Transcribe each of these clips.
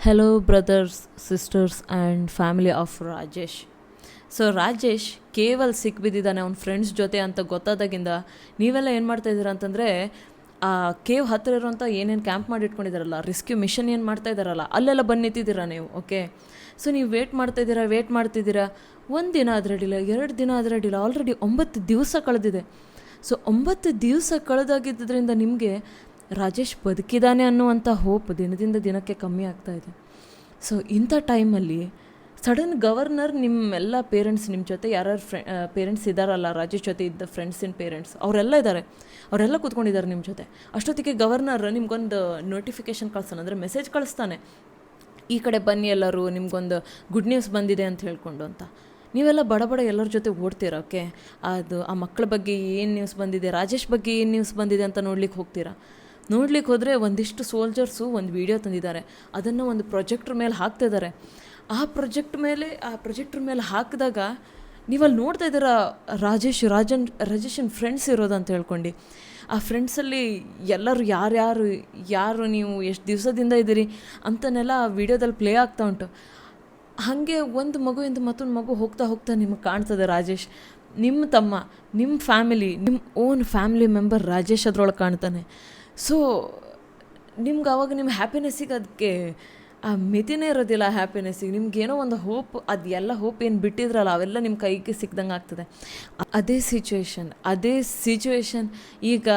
Hello brothers sisters and family of Rajesh. So Rajesh ಕೇವಲ ಸಿಕ್ಬಿದ್ದಿದ್ದಾನೆ ಅವ್ನ friends ಜೊತೆ ಅಂತ ಗೊತ್ತಾದಾಗಿಂದ ನೀವೆಲ್ಲ ಏನು ಮಾಡ್ತಾಯಿದ್ದೀರಾ ಅಂತಂದರೆ, ಆ ಕೇವ್ ಹತ್ತಿರ ಇರೋಂಥ ಏನೇನು ಕ್ಯಾಂಪ್ ಮಾಡಿ ಇಟ್ಕೊಂಡಿದ್ದಾರಲ್ಲ, ರೆಸ್ಕ್ಯೂ ಮಿಷನ್ ಏನು ಮಾಡ್ತಾ ಇದ್ದಾರಲ್ಲ, ಅಲ್ಲೆಲ್ಲ ಬಂದು ನಿಂತಿದ್ದೀರಾ ನೀವು. ಓಕೆ, ಸೊ ನೀವು ವೇಟ್ ಮಾಡ್ತಿದ್ದೀರಾ. 1 ದಿನ ಅಡ್ಡಿಲ್ಲ, 2 ದಿನ ಅಡ್ಡಿಲ್ಲ, ಆಲ್ರೆಡಿ 9 ದಿವಸ ಕಳೆದಿದೆ. ಸೊ 9 ದಿವಸ ಕಳೆದಾಗಿದ್ದರಿಂದ ನಿಮಗೆ ರಾಜೇಶ್ ಬದುಕಿದ್ದಾನೆ ಅನ್ನುವಂಥ ಹೋಪ್ ದಿನದಿಂದ ದಿನಕ್ಕೆ ಕಮ್ಮಿ ಆಗ್ತಾಯಿದೆ. ಸೊ ಇಂಥ ಟೈಮಲ್ಲಿ ಸಡನ್ ಗವರ್ನರ್ ನಿಮ್ಮೆಲ್ಲ ಪೇರೆಂಟ್ಸ್, ನಿಮ್ಮ ಜೊತೆ ಯಾರ್ಯಾರು ಪೇರೆಂಟ್ಸ್ ಇದ್ದಾರಲ್ಲ, ರಾಜೇಶ್ ಜೊತೆ ಇದ್ದ ಫ್ರೆಂಡ್ಸಿನ ಪೇರೆಂಟ್ಸ್ ಅವರೆಲ್ಲ ಇದ್ದಾರೆ, ಅವರೆಲ್ಲ ಕೂತ್ಕೊಂಡಿದ್ದಾರೆ ನಿಮ್ಮ ಜೊತೆ. ಅಷ್ಟೊತ್ತಿಗೆ ಗವರ್ನರ್ ನಿಮ್ಗೊಂದು ನೋಟಿಫಿಕೇಷನ್ ಕಳಿಸ್ತಾನೆ, ಅಂದರೆ ಮೆಸೇಜ್ ಕಳಿಸ್ತಾನೆ, ಈ ಕಡೆ ಬನ್ನಿ ಎಲ್ಲರೂ, ನಿಮ್ಗೊಂದು ಗುಡ್ ನ್ಯೂಸ್ ಬಂದಿದೆ ಅಂತ ಹೇಳ್ಕೊಂಡು ಅಂತ. ನೀವೆಲ್ಲ ಬಡ ಎಲ್ಲರ ಜೊತೆ ಓಡ್ತೀರಾ. ಓಕೆ, ಅದು ಆ ಮಕ್ಕಳ ಬಗ್ಗೆ ಏನು ನ್ಯೂಸ್ ಬಂದಿದೆ, ರಾಜೇಶ್ ಬಗ್ಗೆ ಏನು ನ್ಯೂಸ್ ಬಂದಿದೆ ಅಂತ ನೋಡ್ಲಿಕ್ಕೆ ಹೋಗ್ತೀರಾ. ನೋಡ್ಲಿಕ್ಕೆ ಹೋದರೆ ಒಂದಿಷ್ಟು ಸೋಲ್ಜರ್ಸು ಒಂದು ವಿಡಿಯೋ ತಂದಿದ್ದಾರೆ, ಅದನ್ನು ಒಂದು ಪ್ರೊಜೆಕ್ಟ್ರ್ ಮೇಲೆ ಹಾಕ್ತಿದ್ದಾರೆ. ಆ ಪ್ರೊಜೆಕ್ಟ್ರ್ ಮೇಲೆ ಹಾಕಿದಾಗ ನೀವಲ್ಲಿ ನೋಡ್ತಾ ಇದ್ದೀರಾ ರಾಜೇಶನ್ ಫ್ರೆಂಡ್ಸ್ ಇರೋದು ಅಂತ ಹೇಳ್ಕೊಂಡು. ಆ ಫ್ರೆಂಡ್ಸಲ್ಲಿ ಎಲ್ಲರೂ ಯಾರು ನೀವು ಎಷ್ಟು ದಿವಸದಿಂದ ಇದ್ದೀರಿ ಅಂತನೆಲ್ಲ ಆ ವಿಡಿಯೋದಲ್ಲಿ ಪ್ಲೇ ಆಗ್ತಾ ಉಂಟು. ಹಾಗೆ ಒಂದು ಮಗುವಿಂದ ಮತ್ತೊಂದು ಮಗು ಹೋಗ್ತಾ ನಿಮಗೆ ಕಾಣ್ತದೆ ರಾಜೇಶ್, ನಿಮ್ಮ ತಮ್ಮ, ನಿಮ್ಮ ಫ್ಯಾಮಿಲಿ, ನಿಮ್ಮ ಓನ್ ಫ್ಯಾಮಿಲಿ ಮೆಂಬರ್ ರಾಜೇಶ್ ಅದ್ರೊಳಗೆ ಕಾಣ್ತಾನೆ. ಸೊ ನಿಮ್ಗೆ ಆವಾಗ ನಿಮ್ಮ ಹ್ಯಾಪಿನೆಸ್ಸಿಗೆ ಅದಕ್ಕೆ ಆ ಮಿತಿನೇ ಇರೋದಿಲ್ಲ. ಹ್ಯಾಪಿನೆಸ್ಸಿಗೆ ನಿಮ್ಗೇನೋ ಒಂದು ಹೋಪ್, ಅದೆಲ್ಲ ಹೋಪ್ ಏನು ಬಿಟ್ಟಿದ್ರಲ್ಲ ಅವೆಲ್ಲ ನಿಮ್ಮ ಕೈಗೆ ಸಿಕ್ದಂಗೆ ಆಗ್ತದೆ. ಅದೇ ಸಿಚುವೇಶನ್ ಈಗ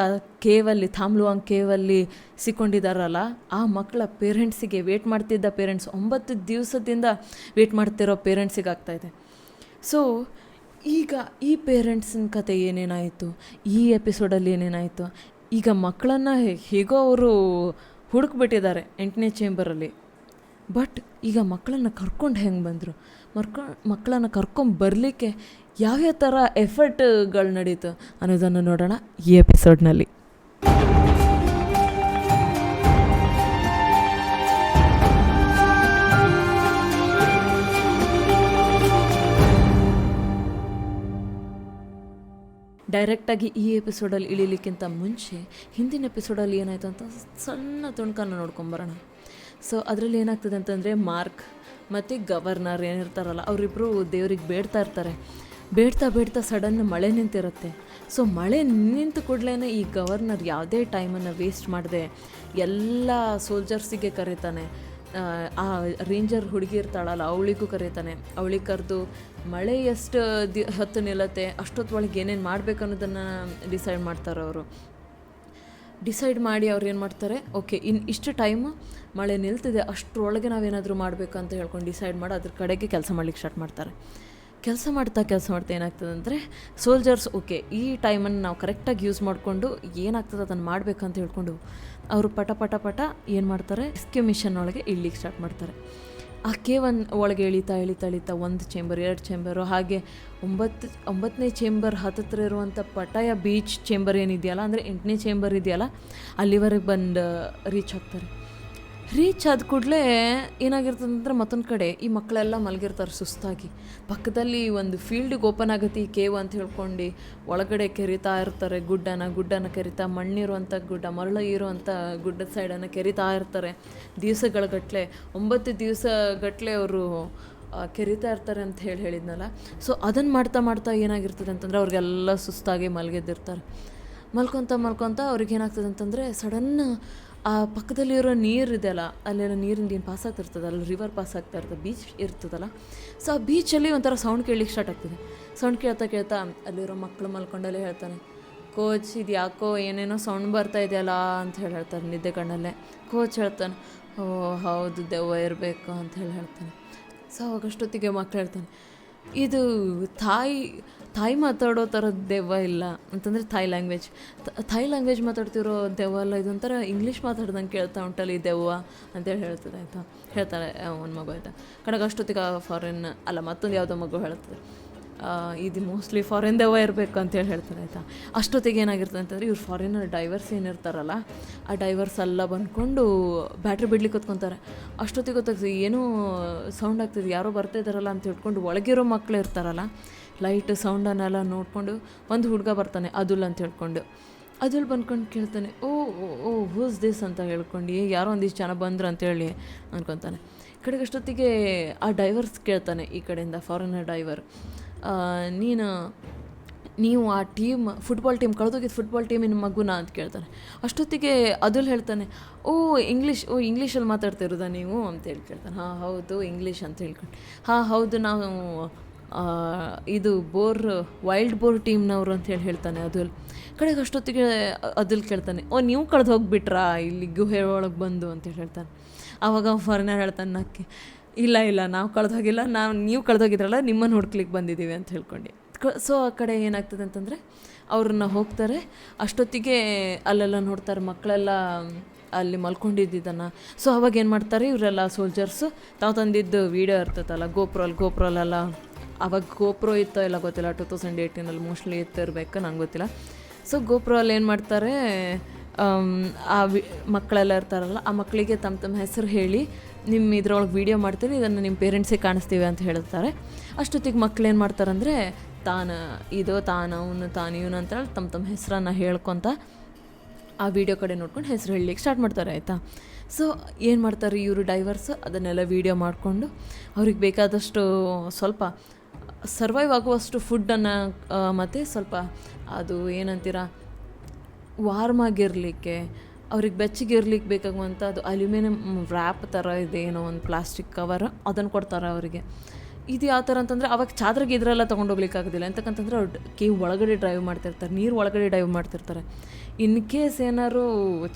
ಥಾಮ್ಲುವಾಂಗ್ ಕೇವಲ್ಲಿ ಸಿಕ್ಕೊಂಡಿದ್ದಾರಲ್ಲ, ಆ ಮಕ್ಕಳ ಪೇರೆಂಟ್ಸಿಗೆ, ವೇಟ್ ಮಾಡ್ತಿದ್ದ ಪೇರೆಂಟ್ಸ್, 9 ದಿವಸದಿಂದ ವೇಟ್ ಮಾಡ್ತಿರೋ ಪೇರೆಂಟ್ಸಿಗೆ ಆಗ್ತಾಯಿದೆ. ಸೊ ಈಗ ಈ ಪೇರೆಂಟ್ಸಿನ ಕತೆ ಏನೇನಾಯಿತು, ಈ ಎಪಿಸೋಡಲ್ಲಿ ಏನೇನಾಯಿತು, ಈಗ ಮಕ್ಕಳನ್ನು ಹೇಗೋ ಅವರು ಹುಡುಕ್ಬಿಟ್ಟಿದ್ದಾರೆ 8ನೇ ಚೇಂಬರಲ್ಲಿ. ಬಟ್ ಈಗ ಮಕ್ಕಳನ್ನು ಕರ್ಕೊಂಡು ಹೆಂಗೆ ಬಂದರು, ಮಕ್ಕಳನ್ನು ಕರ್ಕೊಂಡು ಬರಲಿಕ್ಕೆ ಯಾವ್ಯಾವ ಥರ ಎಫರ್ಟ್ಗಳು ನಡೀತು ಅನ್ನೋದನ್ನು ನೋಡೋಣ ಈ ಎಪಿಸೋಡ್ನಲ್ಲಿ. ಡೈರೆಕ್ಟಾಗಿ ಈ ಎಪಿಸೋಡಲ್ಲಿ ಇಳಿಲಿಕ್ಕಿಂತ ಮುಂಚೆ ಹಿಂದಿನ ಎಪಿಸೋಡಲ್ಲಿ ಏನಾಯಿತು ಅಂತ ಸಣ್ಣ ತುಣುಕನ್ನು ನೋಡ್ಕೊಂಬರೋಣ. ಸೊ ಅದರಲ್ಲಿ ಏನಾಗ್ತದೆ ಅಂತಂದರೆ, ಮಾರ್ಕ್ ಮತ್ತು ಗವರ್ನರ್ ಏನಿರ್ತಾರಲ್ಲ ಅವರಿಬ್ಬರು ದೇವ್ರಿಗೆ ಬೇಡ್ತಾ ಸಡನ್ ಮಳೆ ನಿಂತಿರುತ್ತೆ. ಸೊ ಮಳೆ ನಿಂತ ಕೂಡಲೇ ಈ ಗವರ್ನರ್ ಯಾವುದೇ ಟೈಮನ್ನು ವೇಸ್ಟ್ ಮಾಡದೆ ಎಲ್ಲ ಸೋಲ್ಜರ್ಸಿಗೆ ಕರೀತಾನೆ. ಆ ರೇಂಜರ್ ಹುಡುಗಿ ಇರ್ತಾಳಲ್ಲ ಅವಳಿಗೂ ಕರೀತಾನೆ. ಅವಳಿಗೆ ಕರೆದು ಮಳೆ ಎಷ್ಟು ಹೊತ್ತು ನಿಲ್ಲತ್ತೆ ಅಷ್ಟೊತ್ತೊಳಗೆ ಏನೇನು ಮಾಡಬೇಕು ಅನ್ನೋದನ್ನು ಡಿಸೈಡ್ ಮಾಡ್ತಾರೆ ಅವರು. ಡಿಸೈಡ್ ಮಾಡಿ ಅವ್ರು ಏನು ಮಾಡ್ತಾರೆ, ಓಕೆ ಇಷ್ಟು ಟೈಮು ಮಳೆ ನಿಲ್ತಿದೆ, ಅಷ್ಟರೊಳಗೆ ನಾವೇನಾದರೂ ಮಾಡಬೇಕು ಅಂತ ಹೇಳ್ಕೊಂಡು ಡಿಸೈಡ್ ಮಾಡಿ ಅದ್ರ ಕಡೆಗೆ ಕೆಲಸ ಮಾಡ್ಲಿಕ್ಕೆ ಸ್ಟಾರ್ಟ್ ಮಾಡ್ತಾರೆ. ಕೆಲಸ ಮಾಡ್ತಾ ಏನಾಗ್ತದೆ ಅಂದರೆ, ಸೋಲ್ಜರ್ಸ್ ಓಕೆ ಈ ಟೈಮನ್ನು ನಾವು ಕರೆಕ್ಟಾಗಿ ಯೂಸ್ ಮಾಡಿಕೊಂಡು ಏನಾಗ್ತದೆ ಅದನ್ನು ಮಾಡಬೇಕಂತ ಹೇಳ್ಕೊಂಡು ಅವರು ಪಟ ಏನು ಮಾಡ್ತಾರೆ, ರೆಸ್ಕ್ಯೂ ಮಿಷನ್ ಒಳಗೆ ಇಳ್ಲಿಕ್ಕೆ ಸ್ಟಾರ್ಟ್ ಮಾಡ್ತಾರೆ. ಆ ಒಳಗೆ ಇಳಿತಾ 1 ಚೇಂಬರ್ 2 ಚೇಂಬರು, ಹಾಗೆ 9ನೇ ಚೇಂಬರ್ ಹತ್ತಿರ ಇರುವಂಥ ಪಟಾಯ ಬೀಚ್ ಚೇಂಬರ್ ಏನಿದೆಯಲ್ಲ, ಅಂದರೆ 8ನೇ ಚೇಂಬರ್ ಇದೆಯಲ್ಲ, ಅಲ್ಲಿವರೆಗೆ ಬಂದು ರೀಚ್ ಆಗ್ತಾರೆ. ರೀಚ್ ಆದ ಕೂಡಲೇ ಏನಾಗಿರ್ತದೆ ಅಂದರೆ, ಮತ್ತೊಂದು ಕಡೆ ಈ ಮಕ್ಕಳೆಲ್ಲ ಮಲಗಿರ್ತಾರೆ ಸುಸ್ತಾಗಿ. ಪಕ್ಕದಲ್ಲಿ ಒಂದು ಫೀಲ್ಡಿಗೆ ಓಪನ್ ಆಗುತ್ತೆ ಈ ಕೇವ್ ಅಂತ ಹೇಳ್ಕೊಂಡು ಒಳಗಡೆ ಕೆರಿತಾ ಇರ್ತಾರೆ. ಗುಡ್ಡನ ಕೆರಿತಾ, ಮಣ್ಣಿರುವಂಥ ಗುಡ್ಡ, ಮರಳು ಇರುವಂಥ ಗುಡ್ಡದ ಸೈಡನ್ನು ಕೆರಿತಾ ಇರ್ತಾರೆ ದಿವಸಗಳಗಟ್ಟಲೆ. 9 ದಿವಸಗಟ್ಟಲೆ ಅವರು ಕೆರಿತಾ ಇರ್ತಾರೆ ಅಂತ ಹೇಳಿದ್ನಲ್ಲ. ಸೊ ಅದನ್ನು ಮಾಡ್ತಾ ಏನಾಗಿರ್ತದೆ ಅಂತಂದರೆ, ಅವ್ರಿಗೆಲ್ಲ ಸುಸ್ತಾಗಿ ಮಲಗಿದ್ದಿರ್ತಾರೆ. ಮಲ್ಕೊತ ಅವ್ರಿಗೆ ಏನಾಗ್ತದೆ ಅಂತಂದರೆ, ಸಡನ್ ಆ ಪಕ್ಕದಲ್ಲಿರೋ ನೀರು ಇದೆಯಲ್ಲ, ಅಲ್ಲೆಲ್ಲ ನೀರಿಂದ ಏನು ಪಾಸ್ ಆಗ್ತಿರ್ತದೆ, ಅಲ್ಲಿ ರಿವರ್ ಪಾಸ್ ಆಗ್ತಾ ಇರ್ತದೆ, ಬೀಚ್ ಇರ್ತದಲ್ಲ. ಸೊ ಆ ಬೀಚಲ್ಲಿ ಒಂಥರ ಸೌಂಡ್ ಕೇಳಲಿಕ್ಕೆ ಸ್ಟಾರ್ಟ್ ಆಗ್ತದೆ. ಸೌಂಡ್ ಕೇಳ್ತಾ ಅಲ್ಲಿರೋ ಮಕ್ಕಳು ಮಲ್ಕೊಂಡಲ್ಲೇ ಹೇಳ್ತಾನೆ, ಕೋಚ್ ಇದು ಯಾಕೋ ಏನೇನೋ ಸೌಂಡ್ ಬರ್ತಾ ಇದೆಯಲ್ಲ ಅಂತ ಹೇಳ್ತಾರೆ ನಿದ್ದೆ ಕಣ್ಣಲ್ಲೇ. ಕೋಚ್ ಹೇಳ್ತಾನೆ, ಓ ಹೌದು ದೆವ್ವ ಇರಬೇಕು ಅಂತ ಹೇಳ್ತಾನೆ. ಸೊ ಅವಾಗಷ್ಟೊತ್ತಿಗೆ ಮಕ್ಕಳು ಹೇಳ್ತಾನೆ, ಇದು ಥಾಯ್ ಮಾತಾಡೋ ಥರದ ದೆವ್ವ ಇಲ್ಲ ಅಂತಂದರೆ ಥಾಯ್ ಲ್ಯಾಂಗ್ವೇಜ್ ಮಾತಾಡ್ತಿರೋ ದೆವ್ವ ಅಲ್ಲ, ಇದೊಂಥರ ಇಂಗ್ಲೀಷ್ ಮಾತಾಡ್ದಂಗೆ ಕೇಳ್ತಾ ಉಂಟಲ್ಲ ಈ ದೆವ್ವ ಅಂತೇಳಿ ಹೇಳ್ತದೆ. ಹೇಳ್ತಾರೆ ಒಂದು ಮಗು ಆಯಿತಾ. ಕಡೆಗೆ ಅಷ್ಟೊತ್ತಿಗೆ ಫಾರಿನ್ ಅಲ್ಲ ಮತ್ತೊಂದು ಯಾವುದೋ ಮಗು ಹೇಳ್ತದೆ, ಇದು ಮೋಸ್ಟ್ಲಿ ಫಾರಿನ್ ದೆವ್ವ ಇರಬೇಕು ಅಂತೇಳಿ ಹೇಳ್ತಾರೆ ಆಯಿತಾ. ಅಷ್ಟೊತ್ತಿಗೆ ಏನಾಗಿರ್ತದೆ ಅಂತಂದರೆ, ಇವ್ರು ಫಾರಿನರ್ ಡೈವರ್ಸ್ ಏನಿರ್ತಾರಲ್ಲ, ಆ ಡೈವರ್ಸ್ ಎಲ್ಲ ಬಂದ್ಕೊಂಡು ಬ್ಯಾಟ್ರಿ ಬಿಡ್ಲಿಕ್ಕೆ ಹೊತ್ಕೊತಾರೆ. ಅಷ್ಟೊತ್ತಿಗೆ ಗೊತ್ತಾಗ್ತದೆ ಏನೋ ಸೌಂಡ್ ಆಗ್ತದೆ, ಯಾರೋ ಬರ್ತಾ ಇದ್ದಾರಲ್ಲ ಅಂತ ಹೇಳ್ಕೊಂಡು ಒಳಗಿರೋ ಮಕ್ಕಳು ಇರ್ತಾರಲ್ಲ, ಲೈಟ್ ಸೌಂಡನ್ನೆಲ್ಲ ನೋಡಿಕೊಂಡು ಒಂದು ಹುಡುಗ ಬರ್ತಾನೆ ಅದುಲ್ ಅಂತ ಹೇಳ್ಕೊಂಡು. ಅದುಲ್ ಬಂದ್ಕೊಂಡು ಕೇಳ್ತಾನೆ, ಓ ಓ ಹೂಸ್ ದಿಸ್ ಅಂತ ಹೇಳ್ಕೊಂಡು, ಯಾರೋ ಒಂದಿಷ್ಟು ಜನ ಬಂದರು ಅಂತೇಳಿ ಅನ್ಕೊತಾನೆ. ಕಡೆಗೆ ಅಷ್ಟೊತ್ತಿಗೆ ಆ ಡೈವರ್ಸ್ ಕೇಳ್ತಾನೆ, ಈ ಕಡೆಯಿಂದ ಫಾರಿನರ್ ಡೈವರ್, ನೀವು ಆ ಫುಟ್ಬಾಲ್ ಟೀಮ್ ಕಳೆದೋಗಿದ್ದು ಫುಟ್ಬಾಲ್ ಟೀಮಿನ ಮಗುನ ಅಂತ ಕೇಳ್ತಾನೆ. ಅಷ್ಟೊತ್ತಿಗೆ ಅದುಲ್ ಹೇಳ್ತಾನೆ, ಇಂಗ್ಲೀಷಲ್ಲಿ ಮಾತಾಡ್ತಿರೋದಾ ನೀವು ಅಂತ ಹೇಳಿ ಕೇಳ್ತಾನೆ. ಹಾಂ ಹೌದು ಇಂಗ್ಲೀಷ್ ಅಂತ ಹೇಳ್ಕೊಂಡು. ಹಾಂ ಹೌದು, ನಾವು ಇದು ವೈಲ್ಡ್ ಬೋರ್ ಟೀಮ್ನವರು ಅಂತ ಹೇಳ್ತಾನೆ ಅದುಲ್. ಕಡೆಗೆ ಅಷ್ಟೊತ್ತಿಗೆ ಅದುಲ್ ಕೇಳ್ತಾನೆ, ನೀವು ಕಳೆದು ಹೋಗ್ಬಿಟ್ರಾ ಇಲ್ಲಿ ಗುಹೆ ಒಳಗೆ ಬಂದು ಅಂತೇಳಿ ಹೇಳ್ತಾನೆ. ಆವಾಗ ಫಾರಿನರ್ ಹೇಳ್ತಾನೆ ನಕ್ಕೆ, ಇಲ್ಲ ನಾವು ಕಳೆದು ಹೋಗಿಲ್ಲ, ನೀವು ಕಳೆದೋಗಿದ್ರಲ್ಲ ನಿಮ್ಮನ್ನು ಹುಡ್ಕ್ಲಿಕ್ಕೆ ಬಂದಿದ್ದೀವಿ ಅಂತ ಹೇಳ್ಕೊಂಡು. ಸೊ ಆ ಕಡೆ ಏನಾಗ್ತದೆ ಅಂತಂದರೆ ಅವ್ರನ್ನ ಹೋಗ್ತಾರೆ. ಅಷ್ಟೊತ್ತಿಗೆ ಅಲ್ಲೆಲ್ಲ ನೋಡ್ತಾರೆ ಮಕ್ಕಳೆಲ್ಲ ಅಲ್ಲಿ ಮಲ್ಕೊಂಡಿದ್ದನ್ನು. ಸೊ ಅವಾಗ ಏನು ಮಾಡ್ತಾರೆ ಇವರೆಲ್ಲ ಸೋಲ್ಜರ್ಸು ತಾವು ತಂದಿದ್ದು ವೀಡಿಯೋ ಇರ್ತೈತಲ್ಲ ಗೋಪ್ರೋಲೆಲ್ಲ, ಅವಾಗ ಗೋಪ್ರೋ ಇತ್ತೋ ಇಲ್ಲ ಗೊತ್ತಿಲ್ಲ, 2018 ಮೋಸ್ಟ್ಲಿ ಇರ್ಬೇಕು, ನಂಗೆ ಗೊತ್ತಿಲ್ಲ. ಸೊ ಗೋಪ್ರೋಲ್ಲಿ ಏನು ಮಾಡ್ತಾರೆ, ಮಕ್ಕಳೆಲ್ಲ ಇರ್ತಾರಲ್ಲ ಆ ಮಕ್ಕಳಿಗೆ ತಮ್ಮ ಹೆಸರು ಹೇಳಿ, ನಿಮ್ಮ ಇದ್ರೊಳಗೆ ವೀಡಿಯೋ ಮಾಡ್ತೀನಿ, ಇದನ್ನು ನಿಮ್ಮ ಪೇರೆಂಟ್ಸಿಗೆ ಕಾಣಿಸ್ತೀವಿ ಅಂತ ಹೇಳ್ತಾರೆ. ಅಷ್ಟೊತ್ತಿಗೆ ಮಕ್ಳು ಏನು ಮಾಡ್ತಾರಂದರೆ ತಾನು ಇವನು ಅಂತೇಳಿ ತಮ್ಮ ಹೆಸರನ್ನು ಹೇಳ್ಕೊತ ಆ ವಿಡಿಯೋ ಕಡೆ ನೋಡ್ಕೊಂಡು ಹೆಸರು ಹೇಳಲಿಕ್ಕೆ ಸ್ಟಾರ್ಟ್ ಮಾಡ್ತಾರೆ, ಆಯಿತಾ. ಸೊ ಏನು ಮಾಡ್ತಾರೆ ಇವರು ಡೈವರ್ಸ್, ಅದನ್ನೆಲ್ಲ ವೀಡಿಯೋ ಮಾಡಿಕೊಂಡು ಅವ್ರಿಗೆ ಬೇಕಾದಷ್ಟು ಸ್ವಲ್ಪ ಸರ್ವೈವ್ ಆಗುವಷ್ಟು ಫುಡ್ಡನ್ನು ಮತ್ತು ಸ್ವಲ್ಪ ಅದು ಏನಂತೀರ ವಾರ್ಮ್ ಆಗಿರಲಿಕ್ಕೆ, ಅವ್ರಿಗೆ ಬೆಚ್ಚಗಿರ್ಲಿಕ್ಕೆ ಬೇಕಾಗುವಂಥ ಅದು ಅಲ್ಯೂಮಿನಿಯಂ ರ್ಯಾಪ್ ಥರ ಇದೆ, ಏನೋ ಒಂದು ಪ್ಲಾಸ್ಟಿಕ್ ಕವರ್, ಅದನ್ನು ಕೊಡ್ತಾರೆ ಅವರಿಗೆ. ಇದು ಯಾವ ಥರ ಅಂತಂದರೆ ಅವಾಗ ಚಾದ್ರಿಗೆ ಇದರೆಲ್ಲ ತೊಗೊಂಡೋಗ್ಲಿಕ್ಕಾಗೋದಿಲ್ಲ, ಎಂತಕ್ಕಂತಂದರೆ ಅವ್ರು ಕೇವ್ ಒಳಗಡೆ ಡ್ರೈವ್ ಮಾಡ್ತಿರ್ತಾರೆ, ನೀರು ಒಳಗಡೆ ಡ್ರೈವ್ ಮಾಡ್ತಿರ್ತಾರೆ. ಇನ್ ಕೇಸ್ ಏನಾದ್ರು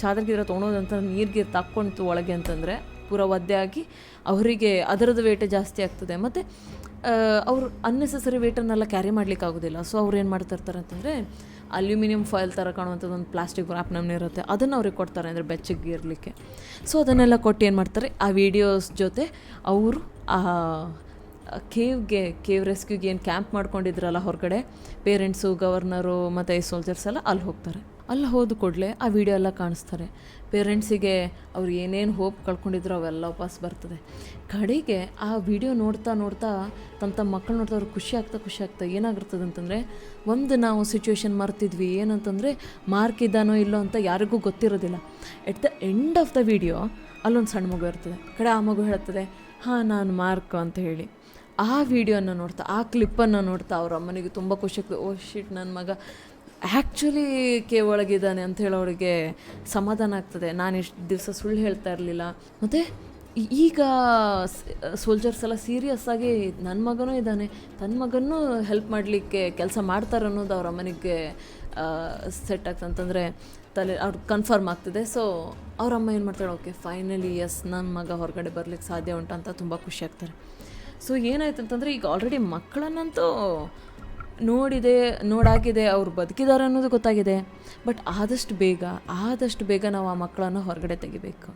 ಚಾದ್ರಿಗೆ ಇದ್ರೆ ತೊಗೊಂಡೋದಂತ ನೀರಿಗೆ ತಕ್ಕೊಂತು ಒಳಗೆ ಅಂತಂದರೆ ಪೂರ ಒದ್ದೆ ಆಗಿ ಅವರಿಗೆ ಅದರದ್ದು ವೇಟೇ ಜಾಸ್ತಿ ಆಗ್ತದೆ, ಮತ್ತು ಅವರು ಅನ್ನೆಸೆಸರಿ ವೇಟನ್ನೆಲ್ಲ ಕ್ಯಾರಿ ಮಾಡ್ಲಿಕ್ಕಾಗೋದಿಲ್ಲ. ಸೊ ಅವ್ರು ಏನು ಮಾಡ್ತಿರ್ತಾರೆ ಅಂತಂದರೆ ಅಲ್ಯೂಮಿನಿಯಂ ಫಾಯಿಲ್ ಥರ ಕಾಣುವಂಥದ್ದು ಒಂದು ಪ್ಲಾಸ್ಟಿಕ್ ರ್ಯಾಪ್ ನಮ್ಮನೆ ಇರುತ್ತೆ, ಅದನ್ನು ಅವ್ರಿಗೆ ಕೊಡ್ತಾರೆ ಅಂದರೆ ಬೆಚ್ಚಗೆ ಇರಲಿಕ್ಕೆ. ಸೊ ಅದನ್ನೆಲ್ಲ ಕೊಟ್ಟು ಏನು ಮಾಡ್ತಾರೆ, ಆ ವಿಡಿಯೋಸ್ ಜೊತೆ ಅವರು ಆ ಕೇವ್ ರೆಸ್ಕ್ಯೂಗೆ ಏನು ಕ್ಯಾಂಪ್ ಮಾಡ್ಕೊಂಡಿದ್ರಲ್ಲ ಹೊರಗಡೆ, ಪೇರೆಂಟ್ಸು, ಗವರ್ನರು ಮತ್ತು ಈ ಸೋಲ್ಜರ್ಸ್ ಎಲ್ಲ ಅಲ್ಲಿ ಹೋಗ್ತಾರೆ. ಅಲ್ಲಿ ಹೋದ ಕೂಡಲೇ ಆ ವಿಡಿಯೋ ಎಲ್ಲ ಕಾಣಿಸ್ತಾರೆ. ಪೇರೆಂಟ್ಸಿಗೆ ಅವ್ರು ಏನೇನು ಹೋಪ್ ಕಳ್ಕೊಂಡಿದ್ರು ಅವೆಲ್ಲ ವಾಪಸ್ ಬರ್ತದೆ. ಕಡೆಗೆ ಆ ವಿಡಿಯೋ ನೋಡ್ತಾ ತಮ್ಮ ಮಕ್ಕಳು ನೋಡ್ತಾ ಅವ್ರಿಗೆ ಖುಷಿ ಆಗ್ತಾ ಏನಾಗಿರ್ತದೆ ಅಂತಂದರೆ, ಒಂದು ನಾವು ಸಿಚುವೇಶನ್ ಮರ್ತಿದ್ವಿ, ಏನಂತಂದರೆ ಮಾರ್ಕ್ ಇದ್ದಾನೋ ಇಲ್ಲೋ ಅಂತ ಯಾರಿಗೂ ಗೊತ್ತಿರೋದಿಲ್ಲ. At the end of the video ಅಲ್ಲೊಂದು ಸಣ್ಣ ಮಗು ಇರ್ತದೆ. ಕಡೆ ಆ ಮಗು ಹೇಳ್ತದೆ, ಹಾಂ ನಾನು ಮಾರ್ಕ್ ಅಂತ ಹೇಳಿ. ಆ ವಿಡಿಯೋನ ನೋಡ್ತಾ, ಆ ಕ್ಲಿಪ್ಪನ್ನು ನೋಡ್ತಾ ಅವ್ರ ಅಮ್ಮನಿಗೆ ತುಂಬ ಖುಷಿ ಆಗ್ತದೆ. ಓ ಶಿಟ್, ನನ್ನ ಮಗ ಆ್ಯಕ್ಚುಲಿ ಒಳಗಿದ್ದಾನೆ ಅಂತ ಹೇಳೋರಿಗೆ ಸಮಾಧಾನ ಆಗ್ತದೆ. ನಾನು ಇಷ್ಟು ದಿವಸ ಸುಳ್ಳು ಹೇಳ್ತಾ ಇರಲಿಲ್ಲ. ಮತ್ತು ಈಗ ಸೋಲ್ಜರ್ಸ್ ಎಲ್ಲ ಸೀರಿಯಸ್ ಆಗಿ ನನ್ನ ಮಗನೂ ಇದ್ದಾನೆ, ತನ್ನ ಮಗನೂ ಹೆಲ್ಪ್ ಮಾಡಲಿಕ್ಕೆ ಕೆಲಸ ಮಾಡ್ತಾರೆ ಅನ್ನೋದು ಅವ್ರ ಅಮ್ಮನಿಗೆ ಸೆಟ್ ಆಗ್ತದೆ, ಅಂತಂದರೆ ಅವ್ರು ಕನ್ಫರ್ಮ್ ಆಗ್ತದೆ. ಸೊ ಅವ್ರ ಅಮ್ಮ ಏನು ಮಾಡ್ತಾಳೆ, ಓಕೆ ಫೈನಲಿ ಎಸ್ ನನ್ನ ಮಗ ಹೊರಗಡೆ ಬರಲಿಕ್ಕೆ ಸಾಧ್ಯ ಉಂಟಂತ ತುಂಬ ಖುಷಿ ಆಗ್ತಾರೆ. ಸೊ ಏನಾಯ್ತು ಅಂತಂದರೆ ಈಗ ಆಲ್ರೆಡಿ ಮಕ್ಕಳನ್ನಂತೂ ನೋಡಾಗಿದೆ, ಅವ್ರು ಬದುಕಿದ್ದಾರೆ ಅನ್ನೋದು ಗೊತ್ತಾಗಿದೆ. ಬಟ್ ಆದಷ್ಟು ಬೇಗ ನಾವು ಆ ಮಕ್ಕಳನ್ನು ಹೊರಗಡೆ ತೆಗಿಬೇಕು.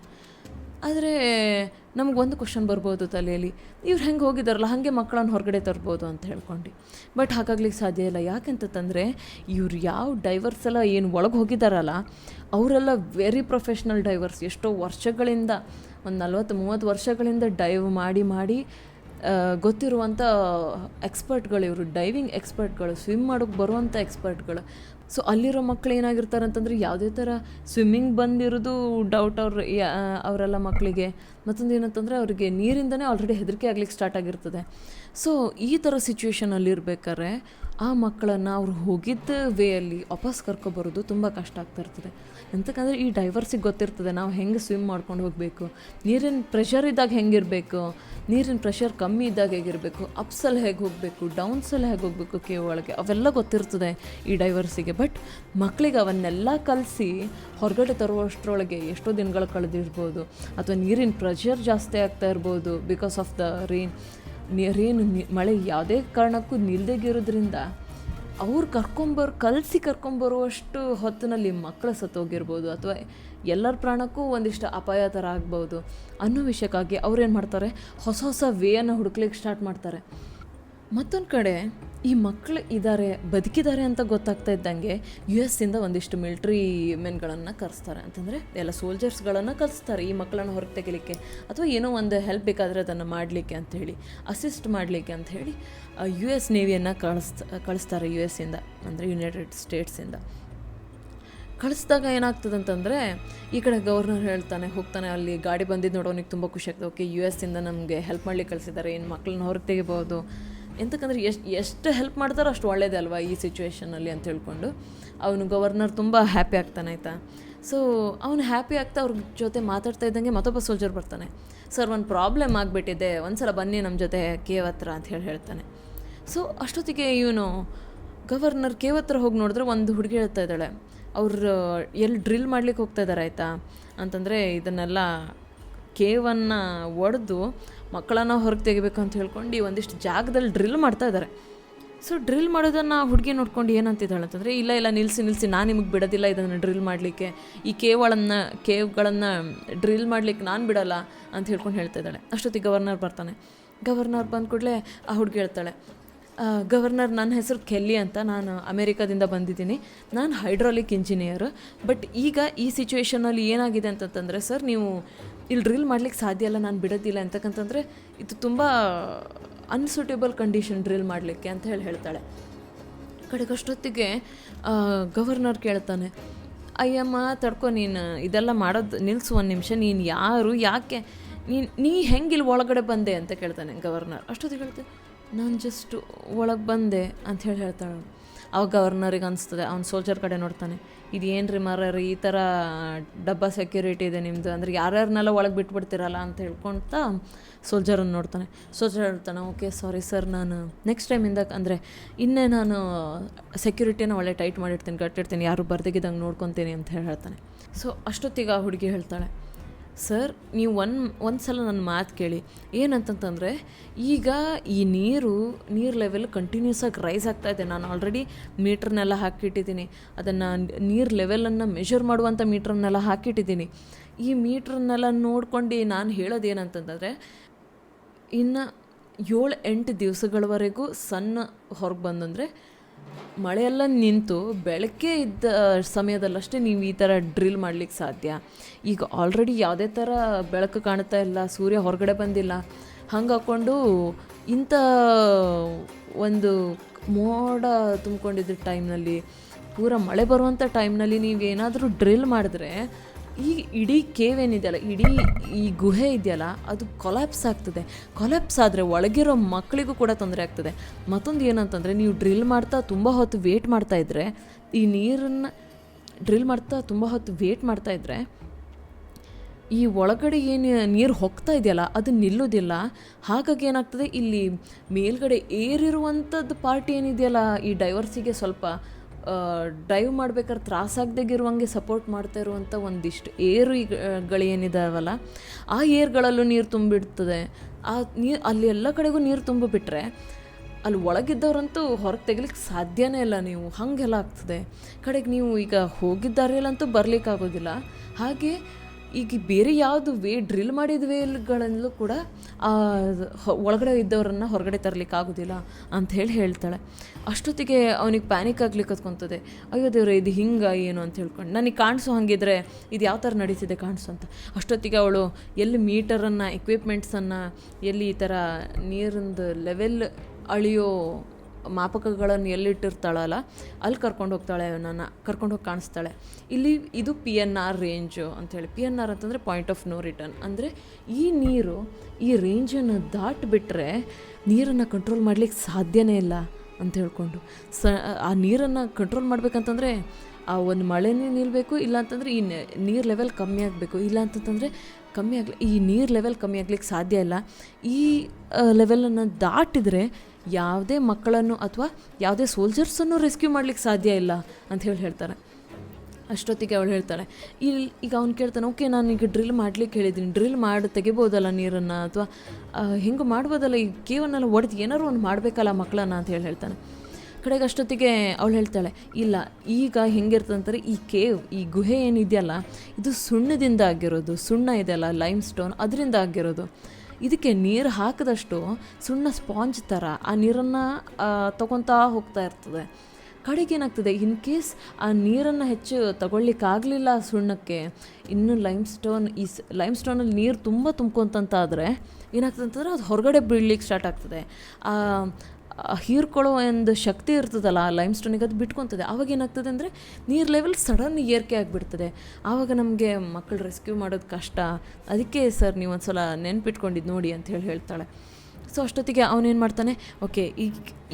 ಆದರೆ ನಮಗೊಂದು ಕ್ವಶನ್ ಬರ್ಬೋದು ತಲೆಯಲ್ಲಿ, ಇವ್ರು ಹೆಂಗೆ ಹೋಗಿದ್ದಾರಲ್ಲ ಹಾಗೆ ಮಕ್ಕಳನ್ನು ಹೊರಗಡೆ ತರ್ಬೋದು ಅಂತ ಹೇಳ್ಕೊಂಡು. ಬಟ್ ಹಾಗಾಗ್ಲಿಕ್ಕೆ ಸಾಧ್ಯ ಇಲ್ಲ. ಯಾಕೆಂತಂದರೆ ಇವ್ರು ಯಾವ ಡೈವರ್ಸ್ ಎಲ್ಲ ಏನು ಒಳಗೆ ಹೋಗಿದ್ದಾರಲ್ಲ ಅವರೆಲ್ಲ ವೆರಿ ಪ್ರೊಫೆಷ್ನಲ್ ಡೈವರ್ಸ್. ಎಷ್ಟೋ ವರ್ಷಗಳಿಂದ, ಒಂದು 40-30 ವರ್ಷಗಳಿಂದ ಡೈವ್ ಮಾಡಿ ಗೊತ್ತಿರುವಂಥ ಎಕ್ಸ್ಪರ್ಟ್ಗಳು ಇವರು, ಡೈವಿಂಗ್ ಎಕ್ಸ್ಪರ್ಟ್ಗಳು, ಸ್ವಿಮ್ ಮಾಡೋಕ್ಕೆ ಬರುವಂಥ ಎಕ್ಸ್ಪರ್ಟ್ಗಳು. ಸೊ ಅಲ್ಲಿರೋ ಮಕ್ಕಳು ಏನಾಗಿರ್ತಾರೆ ಅಂತಂದರೆ ಯಾವುದೇ ಥರ ಸ್ವಿಮ್ಮಿಂಗ್ ಬಂದಿರೋದು ಡೌಟ್ ಅವರೆಲ್ಲ ಮಕ್ಕಳಿಗೆ. ಮತ್ತೊಂದು ಏನಂತಂದರೆ ಅವರಿಗೆ ನೀರಿಂದನೇ ಆಲ್ರೆಡಿ ಹೆದರಿಕೆ ಆಗ್ಲಿಕ್ಕೆ ಸ್ಟಾರ್ಟ್ ಆಗಿರ್ತದೆ. ಸೊ ಈ ಥರ ಸಿಚುವೇಷನಲ್ಲಿ ಇರಬೇಕಾದ್ರೆ ಆ ಮಕ್ಕಳನ್ನು ಅವ್ರು ಹೋಗಿದ್ದ ವೇಯಲ್ಲಿ ವಾಪಸ್ ಕರ್ಕೊಬರೋದು ತುಂಬ ಕಷ್ಟ ಆಗ್ತಾ ಇರ್ತದೆ. ಎಂತಕ್ಕಂದರೆ ಈ ಡೈವರ್ಸಿಗೆ ಗೊತ್ತಿರ್ತದೆ ನಾವು ಹೆಂಗೆ ಸ್ವಿಮ್ ಮಾಡ್ಕೊಂಡು ಹೋಗಬೇಕು, ನೀರಿನ ಪ್ರೆಷರ್ ಇದ್ದಾಗ ಹೆಂಗಿರಬೇಕು, ನೀರಿನ ಪ್ರೆಷರ್ ಕಮ್ಮಿ ಇದ್ದಾಗ ಹೇಗಿರಬೇಕು, ಅಪ್ಸಲ್ಲಿ ಹೇಗೆ ಹೋಗಬೇಕು, ಡೌನ್ಸಲ್ಲಿ ಹೇಗೆ ಹೋಗಬೇಕು ಕೇವ್ ಒಳಗೆ, ಅವೆಲ್ಲ ಗೊತ್ತಿರ್ತದೆ ಈ ಡೈವರ್ಸಿಗೆ. ಬಟ್ ಮಕ್ಕಳಿಗೆ ಅವನ್ನೆಲ್ಲ ಕಲಿಸಿ ಹೊರಗಡೆ ತರುವಷ್ಟರೊಳಗೆ ಎಷ್ಟೋ ದಿನಗಳು ಕಳೆದಿರ್ಬೋದು, ಅಥವಾ ನೀರಿನ ಪ್ರೆಷರ್ ಜಾಸ್ತಿ ಆಗ್ತಾ ಇರ್ಬೋದು ಬಿಕಾಸ್ ಆಫ್ ದ ಮಳೆ ಯಾವುದೇ ಕಾರಣಕ್ಕೂ ನಿಲ್ದೇಗಿರೋದ್ರಿಂದ ಅವ್ರು ಕರ್ಕೊಂಬರುವಷ್ಟು ಹೊತ್ತಿನಲ್ಲಿ ಮಕ್ಕಳು ಸತ್ತೋಗಿರ್ಬೋದು, ಅಥವಾ ಎಲ್ಲರ ಪ್ರಾಣಕ್ಕೂ ಒಂದಿಷ್ಟು ಅಪಾಯ ಥರ ಆಗ್ಬೋದು ಅನ್ನೋ ವಿಷಯಕ್ಕಾಗಿ ಅವ್ರೇನು ಮಾಡ್ತಾರೆ, ಹೊಸ ವೇಯನ್ನು ಹುಡುಕ್ಲಿಕ್ಕೆ ಸ್ಟಾರ್ಟ್ ಮಾಡ್ತಾರೆ. ಮತ್ತೊಂದು ಕಡೆ ಈ ಮಕ್ಕಳು ಬದುಕಿದ್ದಾರೆ ಅಂತ ಗೊತ್ತಾಗ್ತಾ ಇದ್ದಂಗೆ US ಒಂದಿಷ್ಟು ಮಿಲ್ಟ್ರಿ ಮೆನ್ಗಳನ್ನು ಕರೆಸ್ತಾರೆ. ಅಂತಂದರೆ ಎಲ್ಲ ಸೋಲ್ಜರ್ಸ್ಗಳನ್ನು ಕಲಿಸ್ತಾರೆ ಈ ಮಕ್ಕಳನ್ನು ಹೊರಗೆ ತೆಗಿಲಿಕ್ಕೆ, ಅಥವಾ ಏನೋ ಒಂದು ಹೆಲ್ಪ್ ಬೇಕಾದರೆ ಅದನ್ನು ಮಾಡಲಿಕ್ಕೆ ಅಂಥೇಳಿ, ಅಸಿಸ್ಟ್ ಮಾಡಲಿಕ್ಕೆ ಅಂಥೇಳಿ US ನೇವಿಯನ್ನು ಕಳಿಸ್ತಾರೆ ಅಂದರೆ ಯುನೈಟೆಡ್ ಸ್ಟೇಟ್ಸಿಂದ. ಕಳಿಸಿದಾಗ ಏನಾಗ್ತದೆ ಅಂತಂದರೆ, ಈ ಕಡೆ ಗವರ್ನರ್ ಹೋಗ್ತಾನೆ ಅಲ್ಲಿ ಗಾಡಿ ಬಂದಿದ್ದು ನೋಡೋನಿಗೆ ತುಂಬ ಖುಷಿ ಆಗ್ತದೆ. ಓಕೆ, US ನಮಗೆ ಹೆಲ್ಪ್ ಮಾಡ್ಲಿಕ್ಕೆ ಕಳಿಸಿದ್ದಾರೆ, ಏನು ಮಕ್ಕಳನ್ನ ಹೊರಗೆ ತೆಗಿಬೋದು. ಎಂತಕ್ಕಂದ್ರೆ ಎಷ್ಟು ಹೆಲ್ಪ್ ಮಾಡ್ತಾರೋ ಅಷ್ಟು ಒಳ್ಳೇದೇ ಅಲ್ವಾ ಈ ಸಿಚುವೇಷನಲ್ಲಿ ಅಂತ ಹೇಳ್ಕೊಂಡು ಗವರ್ನರ್ ತುಂಬ ಹ್ಯಾಪಿ ಆಗ್ತಾನೆ, ಆಯಿತಾ. ಸೊ ಅವನು ಹ್ಯಾಪಿ ಆಗ್ತಾ ಅವ್ರ ಜೊತೆ ಮಾತಾಡ್ತಾ ಇದ್ದಂಗೆ ಮತ್ತೊಬ್ಬ ಸೋಲ್ಜರ್ ಬರ್ತಾನೆ. ಸರ್, ಒಂದು ಪ್ರಾಬ್ಲಮ್ ಆಗಿಬಿಟ್ಟಿದೆ, ಒಂದ್ಸಲ ಬನ್ನಿ ನಮ್ಮ ಜೊತೆ ಕೇವ್ ಹತ್ರ ಅಂತ ಹೇಳ್ತಾನೆ. ಸೊ ಅಷ್ಟೊತ್ತಿಗೆ ಗವರ್ನರ್ ಕೇವ್ ಹತ್ರ ಹೋಗಿ ನೋಡಿದ್ರೆ ಒಂದು ಹುಡುಗಿ ಹೇಳ್ತಾ ಇದ್ದಾಳೆ, ಅವ್ರು ಎಲ್ಲಿ ಡ್ರಿಲ್ ಮಾಡ್ಲಿಕ್ಕೆ ಹೋಗ್ತಾ ಇದ್ದಾರೆ ಆಯಿತಾ, ಅಂತಂದರೆ ಇದನ್ನೆಲ್ಲ ಕೇವನ್ನು ಒಡೆದು ಮಕ್ಕಳನ್ನು ಹೊರಗೆ ತೆಗಿಬೇಕು ಅಂತ ಹೇಳ್ಕೊಂಡು ಒಂದಿಷ್ಟು ಜಾಗದಲ್ಲಿ ಡ್ರಿಲ್ ಮಾಡ್ತಾ ಇದ್ದಾರೆ. ಸೊ ಡ್ರಿಲ್ ಮಾಡೋದನ್ನು ಹುಡುಗಿ ನೋಡ್ಕೊಂಡು ಏನಂತಿದ್ದಾಳೆ ಅಂತಂದರೆ, ಇಲ್ಲ ನಿಲ್ಲಿಸಿ ನಾನು ನಿಮಗೆ ಬಿಡೋದಿಲ್ಲ ಇದನ್ನು ಡ್ರಿಲ್ ಮಾಡಲಿಕ್ಕೆ, ಈ ಕೇವ್ಗಳನ್ನು ಡ್ರಿಲ್ ಮಾಡಲಿಕ್ಕೆ ನಾನು ಬಿಡೋಲ್ಲ ಅಂತ ಹೇಳ್ಕೊಂಡು ಹೇಳ್ತಾ ಇದ್ದಾಳೆ. ಅಷ್ಟೊತ್ತಿಗೆ ಗವರ್ನರ್ ಬರ್ತಾನೆ. ಗವರ್ನರ್ ಬಂದ ಕೂಡಲೇ ಆ ಹುಡುಗಿ ಹೇಳ್ತಾಳೆ, ಗವರ್ನರ್, ನನ್ನ ಹೆಸರು ಕೆಲ್ಲಿ ಅಂತ, ನಾನು ಅಮೇರಿಕಾದಿಂದ ಬಂದಿದ್ದೀನಿ, ನಾನು ಹೈಡ್ರಾಲಿಕ್ ಇಂಜಿನಿಯರ್. ಬಟ್ ಈಗ ಈ ಸಿಚುವೇಷನಲ್ಲಿ ಏನಾಗಿದೆ ಅಂತಂತಂದರೆ, ಸರ್ ನೀವು ಇಲ್ಲಿ ಡ್ರಿಲ್ ಮಾಡ್ಲಿಕ್ಕೆ ಸಾಧ್ಯ ಇಲ್ಲ, ನಾನು ಬಿಡೋದಿಲ್ಲ ಅಂತಕ್ಕಂತಂದರೆ ಇದು ತುಂಬ ಅನ್ಸೂಟೇಬಲ್ ಕಂಡೀಷನ್ ಡ್ರಿಲ್ ಮಾಡಲಿಕ್ಕೆ ಅಂತ ಹೇಳ್ತಾಳೆ. ಕಡೆಗಷ್ಟೊತ್ತಿಗೆ ಗವರ್ನರ್ ಕೇಳ್ತಾನೆ, ಅಯ್ಯಮ್ಮ ತಡ್ಕೊ, ನೀನು ಇದೆಲ್ಲ ಮಾಡೋದು ನಿಲ್ಲಿಸು ಒಂದು ನಿಮಿಷ, ನೀನು ಯಾರು, ಯಾಕೆ ನೀ ಹೆಂಗೆ ಇಲ್ಲಿ ಒಳಗಡೆ ಬಂದೆ ಅಂತ ಕೇಳ್ತಾನೆ ಗವರ್ನರ್. ಅಷ್ಟೊತ್ತಿಗೆ ಹೇಳ್ತಾನೆ, ನಾನು ಜಸ್ಟ್ ಒಳಗೆ ಬಂದೆ ಅಂತ ಹೇಳ್ತಾಳೆ. ಅವಾಗ ಗವರ್ನರಿಗೆ ಅನಿಸ್ತದೆ, ಅವ್ನು ಸೋಲ್ಜರ್ ಕಡೆ ನೋಡ್ತಾನೆ, ಇದು ಏನು ರೀ ಮಾರ್ಯಾರ, ಈ ಥರ ಡಬ್ಬ ಸೆಕ್ಯೂರಿಟಿ ಇದೆ ನಿಮ್ಮದು, ಅಂದರೆ ಯಾರ್ಯಾರನ್ನೆಲ್ಲ ಒಳಗೆ ಬಿಟ್ಬಿಡ್ತೀರಲ್ಲ ಅಂತ ಹೇಳ್ಕೊಳ್ತಾ ಸೋಲ್ಜರನ್ನು ನೋಡ್ತಾನೆ. ಸೋಲ್ಜರ್ ಹೇಳ್ತಾನೆ, ಓಕೆ ಸಾರಿ ಸರ್, ನಾನು ನೆಕ್ಸ್ಟ್ ಟೈಮಿಂದ ಅಂದರೆ ನಾನು ಸೆಕ್ಯೂರಿಟಿನ ಒಳ್ಳೆ ಟೈಟ್ ಮಾಡಿರ್ತೀನಿ, ಗಟ್ಟಿರ್ತೀನಿ, ಯಾರು ಬರ್ದಿಗಿದ್ದಂಗೆ ನೋಡ್ಕೊತೀನಿ ಅಂತ ಹೇಳ್ತಾನೆ. ಸೊ ಅಷ್ಟೊತ್ತಿಗೆ ಆ ಹುಡುಗಿ ಹೇಳ್ತಾಳೆ, ಸರ್ ನೀವು ಒಂದು ಸಲ ನನ್ನ ಮಾತು ಕೇಳಿ, ಏನಂತಂತಂದರೆ ಈಗ ಈ ನೀರು ಲೆವೆಲ್ ಕಂಟಿನ್ಯೂಸ್ ಆಗಿ ರೈಸ್ ಆಗ್ತಾಯಿದೆ. ನಾನು ಆಲ್ರೆಡಿ ಮೀಟ್ರನ್ನೆಲ್ಲ ಹಾಕಿಟ್ಟಿದ್ದೀನಿ, ಅದನ್ನು ನೀರು ಲೆವೆಲನ್ನು ಮೆಷರ್ ಮಾಡುವಂಥ ಮೀಟ್ರನ್ನೆಲ್ಲ ಹಾಕಿಟ್ಟಿದ್ದೀನಿ. ಈ ಮೀಟ್ರನ್ನೆಲ್ಲ ನೋಡ್ಕೊಂಡು ನಾನು ಹೇಳೋದೇನಂತಂದರೆ, ಇನ್ನು 7-8 ದಿವಸಗಳವರೆಗೂ ಸಣ್ಣ ಹೊರಗೆ ಬಂದಂದರೆ ಮಳೆಯೆಲ್ಲ ನಿಂತು ಬೆಳಗ್ಗೆ ಇದ್ದ ಸಮಯದಲ್ಲಷ್ಟೇ ನೀವು ಈ ಥರ ಡ್ರಿಲ್ ಮಾಡಲಿಕ್ಕೆ ಸಾಧ್ಯ. ಈಗ ಆಲ್ರೆಡಿ ಯಾವುದೇ ಥರ ಬೆಳಕು ಕಾಣ್ತಾ ಇಲ್ಲ, ಸೂರ್ಯ ಹೊರಗಡೆ ಬಂದಿಲ್ಲ, ಹಂಗೆ ಹಾಕ್ಕೊಂಡು ಇಂಥ ಒಂದು ಮೋಡ ತುಂಬಿಕೊಂಡಿದ್ದ ಟೈಮ್ನಲ್ಲಿ, ಪೂರ ಮಳೆ ಬರುವಂಥ ಟೈಮ್ನಲ್ಲಿ ನೀವೇನಾದರೂ ಡ್ರಿಲ್ ಮಾಡಿದ್ರೆ ಈ ಇಡೀ ಕೇವ್ ಏನಿದೆಯಲ್ಲ, ಇಡೀ ಈ ಗುಹೆ ಇದೆಯಲ್ಲ, ಅದು ಕೊಲ್ಯಾಪ್ಸ್ ಆಗ್ತದೆ. ಕೊಲ್ಯಾಪ್ಸ್ ಆದರೆ ಒಳಗಿರೋ ಮಕ್ಕಳಿಗೂ ಕೂಡ ತೊಂದರೆ ಆಗ್ತದೆ. ಮತ್ತೊಂದು ಏನಂತಂದರೆ, ನೀವು ಡ್ರಿಲ್ ಮಾಡ್ತಾ ತುಂಬ ಹೊತ್ತು ವೇಟ್ ಮಾಡ್ತಾಯಿದ್ರೆ, ಈ ನೀರನ್ನು ಡ್ರಿಲ್ ಮಾಡ್ತಾ ತುಂಬ ಹೊತ್ತು ವೇಟ್ ಮಾಡ್ತಾಯಿದ್ರೆ ಈ ಒಳಗಡೆ ಏನು ನೀರು ಹೋಗ್ತಾ ಇದೆಯಲ್ಲ ಅದು ನಿಲ್ಲೋದಿಲ್ಲ. ಹಾಗಾಗಿ ಏನಾಗ್ತದೆ, ಇಲ್ಲಿ ಮೇಲ್ಗಡೆ ಏರಿರುವಂಥದ್ದು ಪಾರ್ಟ್ ಏನಿದೆಯಲ್ಲ, ಈ ಡೈವರ್ಸಿಗೆ ಸ್ವಲ್ಪ ಡ್ರೈವ್ ಮಾಡ್ಬೇಕಾದ್ರೆ ತ್ರಾಸಾಗದಾಗಿರುವಂಗೆ ಸಪೋರ್ಟ್ ಮಾಡ್ತಾ ಇರುವಂಥ ಒಂದಿಷ್ಟು ಏರುಗಳೇನಿದಾವಲ್ಲ, ಆ ಏರ್ಗಳಲ್ಲೂ ನೀರು ತುಂಬಿಡ್ತದೆ. ಆ ನೀರು ಅಲ್ಲಿ ಎಲ್ಲ ಕಡೆಗೂ ನೀರು ತುಂಬಿಬಿಟ್ರೆ ಅಲ್ಲಿ ಒಳಗಿದ್ದವ್ರಂತೂ ಹೊರಗೆ ತೆಗಿಲಿಕ್ಕೆ ಸಾಧ್ಯನೇ ಇಲ್ಲ. ನೀವು ಹಾಗೆಲ್ಲ ಆಗ್ತದೆ. ಕಡೆಗೆ ನೀವು ಈಗ ಹೋಗಿದ್ದಾರೆಲ್ಲಂತೂ ಬರಲಿಕ್ಕಾಗೋದಿಲ್ಲ. ಹಾಗೆ ಈಗ ಬೇರೆ ಯಾವುದು ಡ್ರಿಲ್ ಮಾಡಿದ ವೇಲ್ಗಳಲ್ಲೂ ಕೂಡ ಒಳಗಡೆ ಇದ್ದವರನ್ನು ಹೊರಗಡೆ ತರಲಿಕ್ಕಾಗೋದಿಲ್ಲ ಅಂತ ಹೇಳ್ತಾಳೆ. ಅಷ್ಟೊತ್ತಿಗೆ ಅವನಿಗೆ ಪ್ಯಾನಿಕ್ ಆಗ್ಲಿಕ್ಕೆ ಹತ್ಕೊತದೆ. ಅಯ್ಯೋ ದೇವ್ರೆ, ಇದು ಹಿಂಗೆ ಏನು ಅಂತ ಹೇಳ್ಕೊಂಡು, ನನಗೆ ಕಾಣಿಸೋ ಹಾಗಿದ್ರೆ ಇದು ಯಾವ ಥರ ನಡೀತಿದೆ ಕಾಣಿಸು ಅಂತ. ಅಷ್ಟೊತ್ತಿಗೆ ಅವಳು ಎಲ್ಲಿ ಮೀಟರನ್ನು, ಎಕ್ವಿಪ್ಮೆಂಟ್ಸನ್ನು, ಎಲ್ಲಿ ಈ ಥರ ನೀರಿಂದು ಲೆವೆಲ್ ಅಳಿಯೋ ಮಾಪಕಗಳನ್ನು ಎಲ್ಲಿಟ್ಟಿರ್ತಾಳಲ್ಲ ಅಲ್ಲಿ ಕರ್ಕೊಂಡು ಹೋಗಿ ಕಾಣಿಸ್ತಾಳೆ. ಇಲ್ಲಿ ಇದು PNR ರೇಂಜು ಅಂಥೇಳಿ. PNR ಅಂತಂದರೆ ಪಾಯಿಂಟ್ ಆಫ್ ನೋ ರಿಟರ್ನ್. ಅಂದರೆ ಈ ನೀರು ಈ ರೇಂಜನ್ನು ದಾಟಿಬಿಟ್ರೆ ನೀರನ್ನು ಕಂಟ್ರೋಲ್ ಮಾಡಲಿಕ್ಕೆ ಸಾಧ್ಯನೇ ಇಲ್ಲ ಅಂತ ಹೇಳ್ಕೊಂಡು, ಆ ನೀರನ್ನು ಕಂಟ್ರೋಲ್ ಮಾಡಬೇಕಂತಂದರೆ ಆ ಒಂದು ಮಳೆನೇ ನಿಲ್ಲಬೇಕು, ಇಲ್ಲಾಂತಂದರೆ ಈ ನೀರು ಲೆವೆಲ್ ಕಮ್ಮಿ ಆಗಬೇಕು, ಇಲ್ಲಾಂತಂದರೆ ಈ ನೀರು ಲೆವೆಲ್ ಕಮ್ಮಿ ಆಗ್ಲಿಕ್ಕೆ ಸಾಧ್ಯ ಇಲ್ಲ. ಈ ಲೆವೆಲನ್ನು ದಾಟಿದರೆ ಯಾವುದೇ ಮಕ್ಕಳನ್ನು ಅಥವಾ ಯಾವುದೇ ಸೋಲ್ಜರ್ಸನ್ನು ರೆಸ್ಕ್ಯೂ ಮಾಡ್ಲಿಕ್ಕೆ ಸಾಧ್ಯ ಇಲ್ಲ ಅಂತ ಹೇಳ್ತಾರೆ. ಅಷ್ಟೊತ್ತಿಗೆ ಅವಳು ಹೇಳ್ತಾಳೆ, ಈಗ ಅವ್ನು ಕೇಳ್ತಾನೆ, ಓಕೆ ನಾನೀಗ ಡ್ರಿಲ್ ಮಾಡ್ಲಿಕ್ಕೆ ಹೇಳಿದ್ದೀನಿ, ಡ್ರಿಲ್ ಮಾಡಿ ತೆಗಿಬೋದಲ್ಲ ನೀರನ್ನು, ಅಥವಾ ಹೆಂಗೆ ಮಾಡ್ಬೋದಲ್ಲ, ಈ ಕೇವನ್ನೆಲ್ಲ ಒಡೆದು ಏನಾರು ಒಂದು ಮಾಡಬೇಕಲ್ಲ ಮಕ್ಕಳನ್ನ ಅಂತ ಹೇಳ್ತಾನೆ. ಕಡೆಗೆ ಅಷ್ಟೊತ್ತಿಗೆ ಅವಳು ಹೇಳ್ತಾಳೆ, ಇಲ್ಲ ಈಗ ಹೆಂಗಿರ್ತಂತಾರೆ, ಈ ಗುಹೆ ಏನಿದೆಯಲ್ಲ ಇದು ಸುಣ್ಣದಿಂದ ಆಗಿರೋದು, ಸುಣ್ಣ ಇದೆಯಲ್ಲ ಲೈಮ್ ಸ್ಟೋನ್, ಅದರಿಂದ ಆಗಿರೋದು. ಇದಕ್ಕೆ ನೀರು ಹಾಕಿದಷ್ಟು ಸುಣ್ಣ ಸ್ಪಾಂಜ್ ಥರ ಆ ನೀರನ್ನು ತೊಗೊತಾ ಹೋಗ್ತಾ ಇರ್ತದೆ. ಕಡೆಗೆ ಏನಾಗ್ತದೆ, ಇನ್ ಕೇಸ್ ಆ ನೀರನ್ನು ಹೆಚ್ಚು ತಗೊಳ್ಳಿಕ್ಕಾಗಲಿಲ್ಲ ಸುಣ್ಣಕ್ಕೆ, ಇನ್ನು ಲೈಮ್ ಸ್ಟೋನಲ್ಲಿ ನೀರು ತುಂಬ ತುಂಬ್ಕೊಂತಂತಾದರೆ ಏನಾಗ್ತದೆ ಅಂತಂದರೆ ಅದು ಹೊರಗಡೆ ಬೀಳ್ಲಿಕ್ಕೆ ಸ್ಟಾರ್ಟ್ ಆಗ್ತದೆ. ಹೀರ್ಕೊಳ್ಳೋ ಒಂದು ಶಕ್ತಿ ಇರ್ತದಲ್ಲ ಆ ಲೈಮ್ ಸ್ಟೋನಿಗೆ, ಅದು ಬಿಟ್ಕೊತದೆ. ಆವಾಗ ಏನಾಗ್ತದೆ ಅಂದರೆ ನೀರು ಲೆವೆಲ್ ಸಡನ್ ಏರಿಕೆ ಆಗಿಬಿಡ್ತದೆ. ಆವಾಗ ನಮಗೆ ಮಕ್ಕಳು ರೆಸ್ಕ್ಯೂ ಮಾಡೋದು ಕಷ್ಟ. ಅದಕ್ಕೆ ಸರ್ ನೀವು ಒಂದು ಸಲ ನೆನ್ಪಿಟ್ಕೊಂಡಿದ್ದು ನೋಡಿ ಅಂತ ಹೇಳ್ತಾಳೆ. ಸೊ ಅಷ್ಟೊತ್ತಿಗೆ ಅವನೇನು ಮಾಡ್ತಾನೆ, ಓಕೆ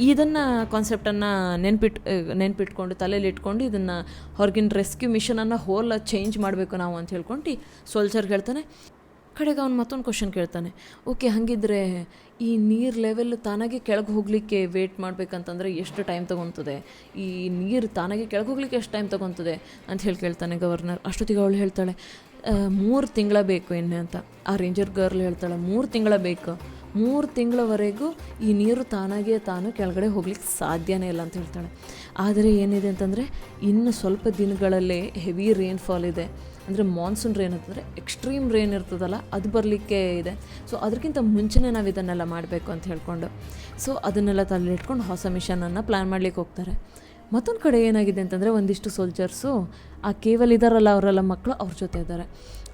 ಇದನ್ನು ಕಾನ್ಸೆಪ್ಟನ್ನು ನೆನ್ಪಿಟ್ಕೊಂಡು ತಲೆಯಲ್ಲಿ ಇಟ್ಕೊಂಡು ಇದನ್ನು ಹೊರಗಿನ ರೆಸ್ಕ್ಯೂ ಮಿಷನನ್ನು ಚೇಂಜ್ ಮಾಡಬೇಕು ನಾವು ಅಂತ ಹೇಳ್ಕೊಂಡು ಸೋಲ್ಜರ್ಗೆ ಹೇಳ್ತಾನೆ. ಕಡೆಗೆ ಅವ್ನು ಮತ್ತೊಂದು ಕ್ವಶನ್ ಕೇಳ್ತಾನೆ, ಓಕೆ ಹಾಗಿದ್ರೆ ಈ ನೀರು ಲೆವೆಲ್ ತಾನಾಗೆ ಕೆಳಗೆ ಹೋಗಲಿಕ್ಕೆ ವೇಟ್ ಮಾಡಬೇಕಂತಂದರೆ ಎಷ್ಟು ಟೈಮ್ ತೊಗೊತದೆ, ಈ ನೀರು ತಾನಾಗೆ ಕೆಳಗೆ ಹೋಗ್ಲಿಕ್ಕೆ ಎಷ್ಟು ಟೈಮ್ ತೊಗೊತದೆ ಅಂತ ಕೇಳ್ತಾನೆ ಗವರ್ನರ್. ಅಷ್ಟೊತ್ತಿಗೆ ಅವಳು ಹೇಳ್ತಾಳೆ 3 ತಿಂಗಳ ಬೇಕು ಎಣ್ಣೆ ಅಂತ. ಆ ರೇಂಜರ್ ಗರ್ಲ್ ಹೇಳ್ತಾಳೆ 3 ತಿಂಗಳ ಬೇಕು, 3 ತಿಂಗಳವರೆಗೂ ಈ ನೀರು ತಾನು ಕೆಳಗಡೆ ಹೋಗ್ಲಿಕ್ಕೆ ಸಾಧ್ಯನೇ ಇಲ್ಲ ಅಂತ ಹೇಳ್ತಾಳೆ. ಆದರೆ ಏನಿದೆ ಅಂತಂದರೆ ಇನ್ನು ಸ್ವಲ್ಪ ದಿನಗಳಲ್ಲೇ ಹೆವಿ ರೇನ್ಫಾಲ್ ಇದೆ, ಅಂದರೆ ಮಾನ್ಸೂನ್ ರೇನ್ ಅಂತಂದರೆ ಎಕ್ಸ್ಟ್ರೀಮ್ ರೇನ್ ಇರ್ತದಲ್ಲ ಅದು ಬರಲಿಕ್ಕೆ ಇದೆ. ಸೊ ಅದಕ್ಕಿಂತ ಮುಂಚೆನೇ ನಾವು ಇದನ್ನೆಲ್ಲ ಮಾಡಬೇಕು ಅಂತ ಹೇಳ್ಕೊಂಡು ಸೊ ಅದನ್ನೆಲ್ಲ ತಲೆಯಿಟ್ಕೊಂಡು ಹೊಸ ಮಿಷನನ್ನು ಪ್ಲ್ಯಾನ್ ಮಾಡಲಿಕ್ಕೆ ಹೋಗ್ತಾರೆ. ಮತ್ತೊಂದು ಕಡೆ ಏನಾಗಿದೆ ಅಂತಂದರೆ ಒಂದಿಷ್ಟು ಸೋಲ್ಜರ್ಸು ಆ ಕೇವಲ್ ಇದ್ದಾರಲ್ಲ ಅವರೆಲ್ಲ ಮಕ್ಕಳು ಅವ್ರ ಜೊತೆ ಇದ್ದಾರೆ.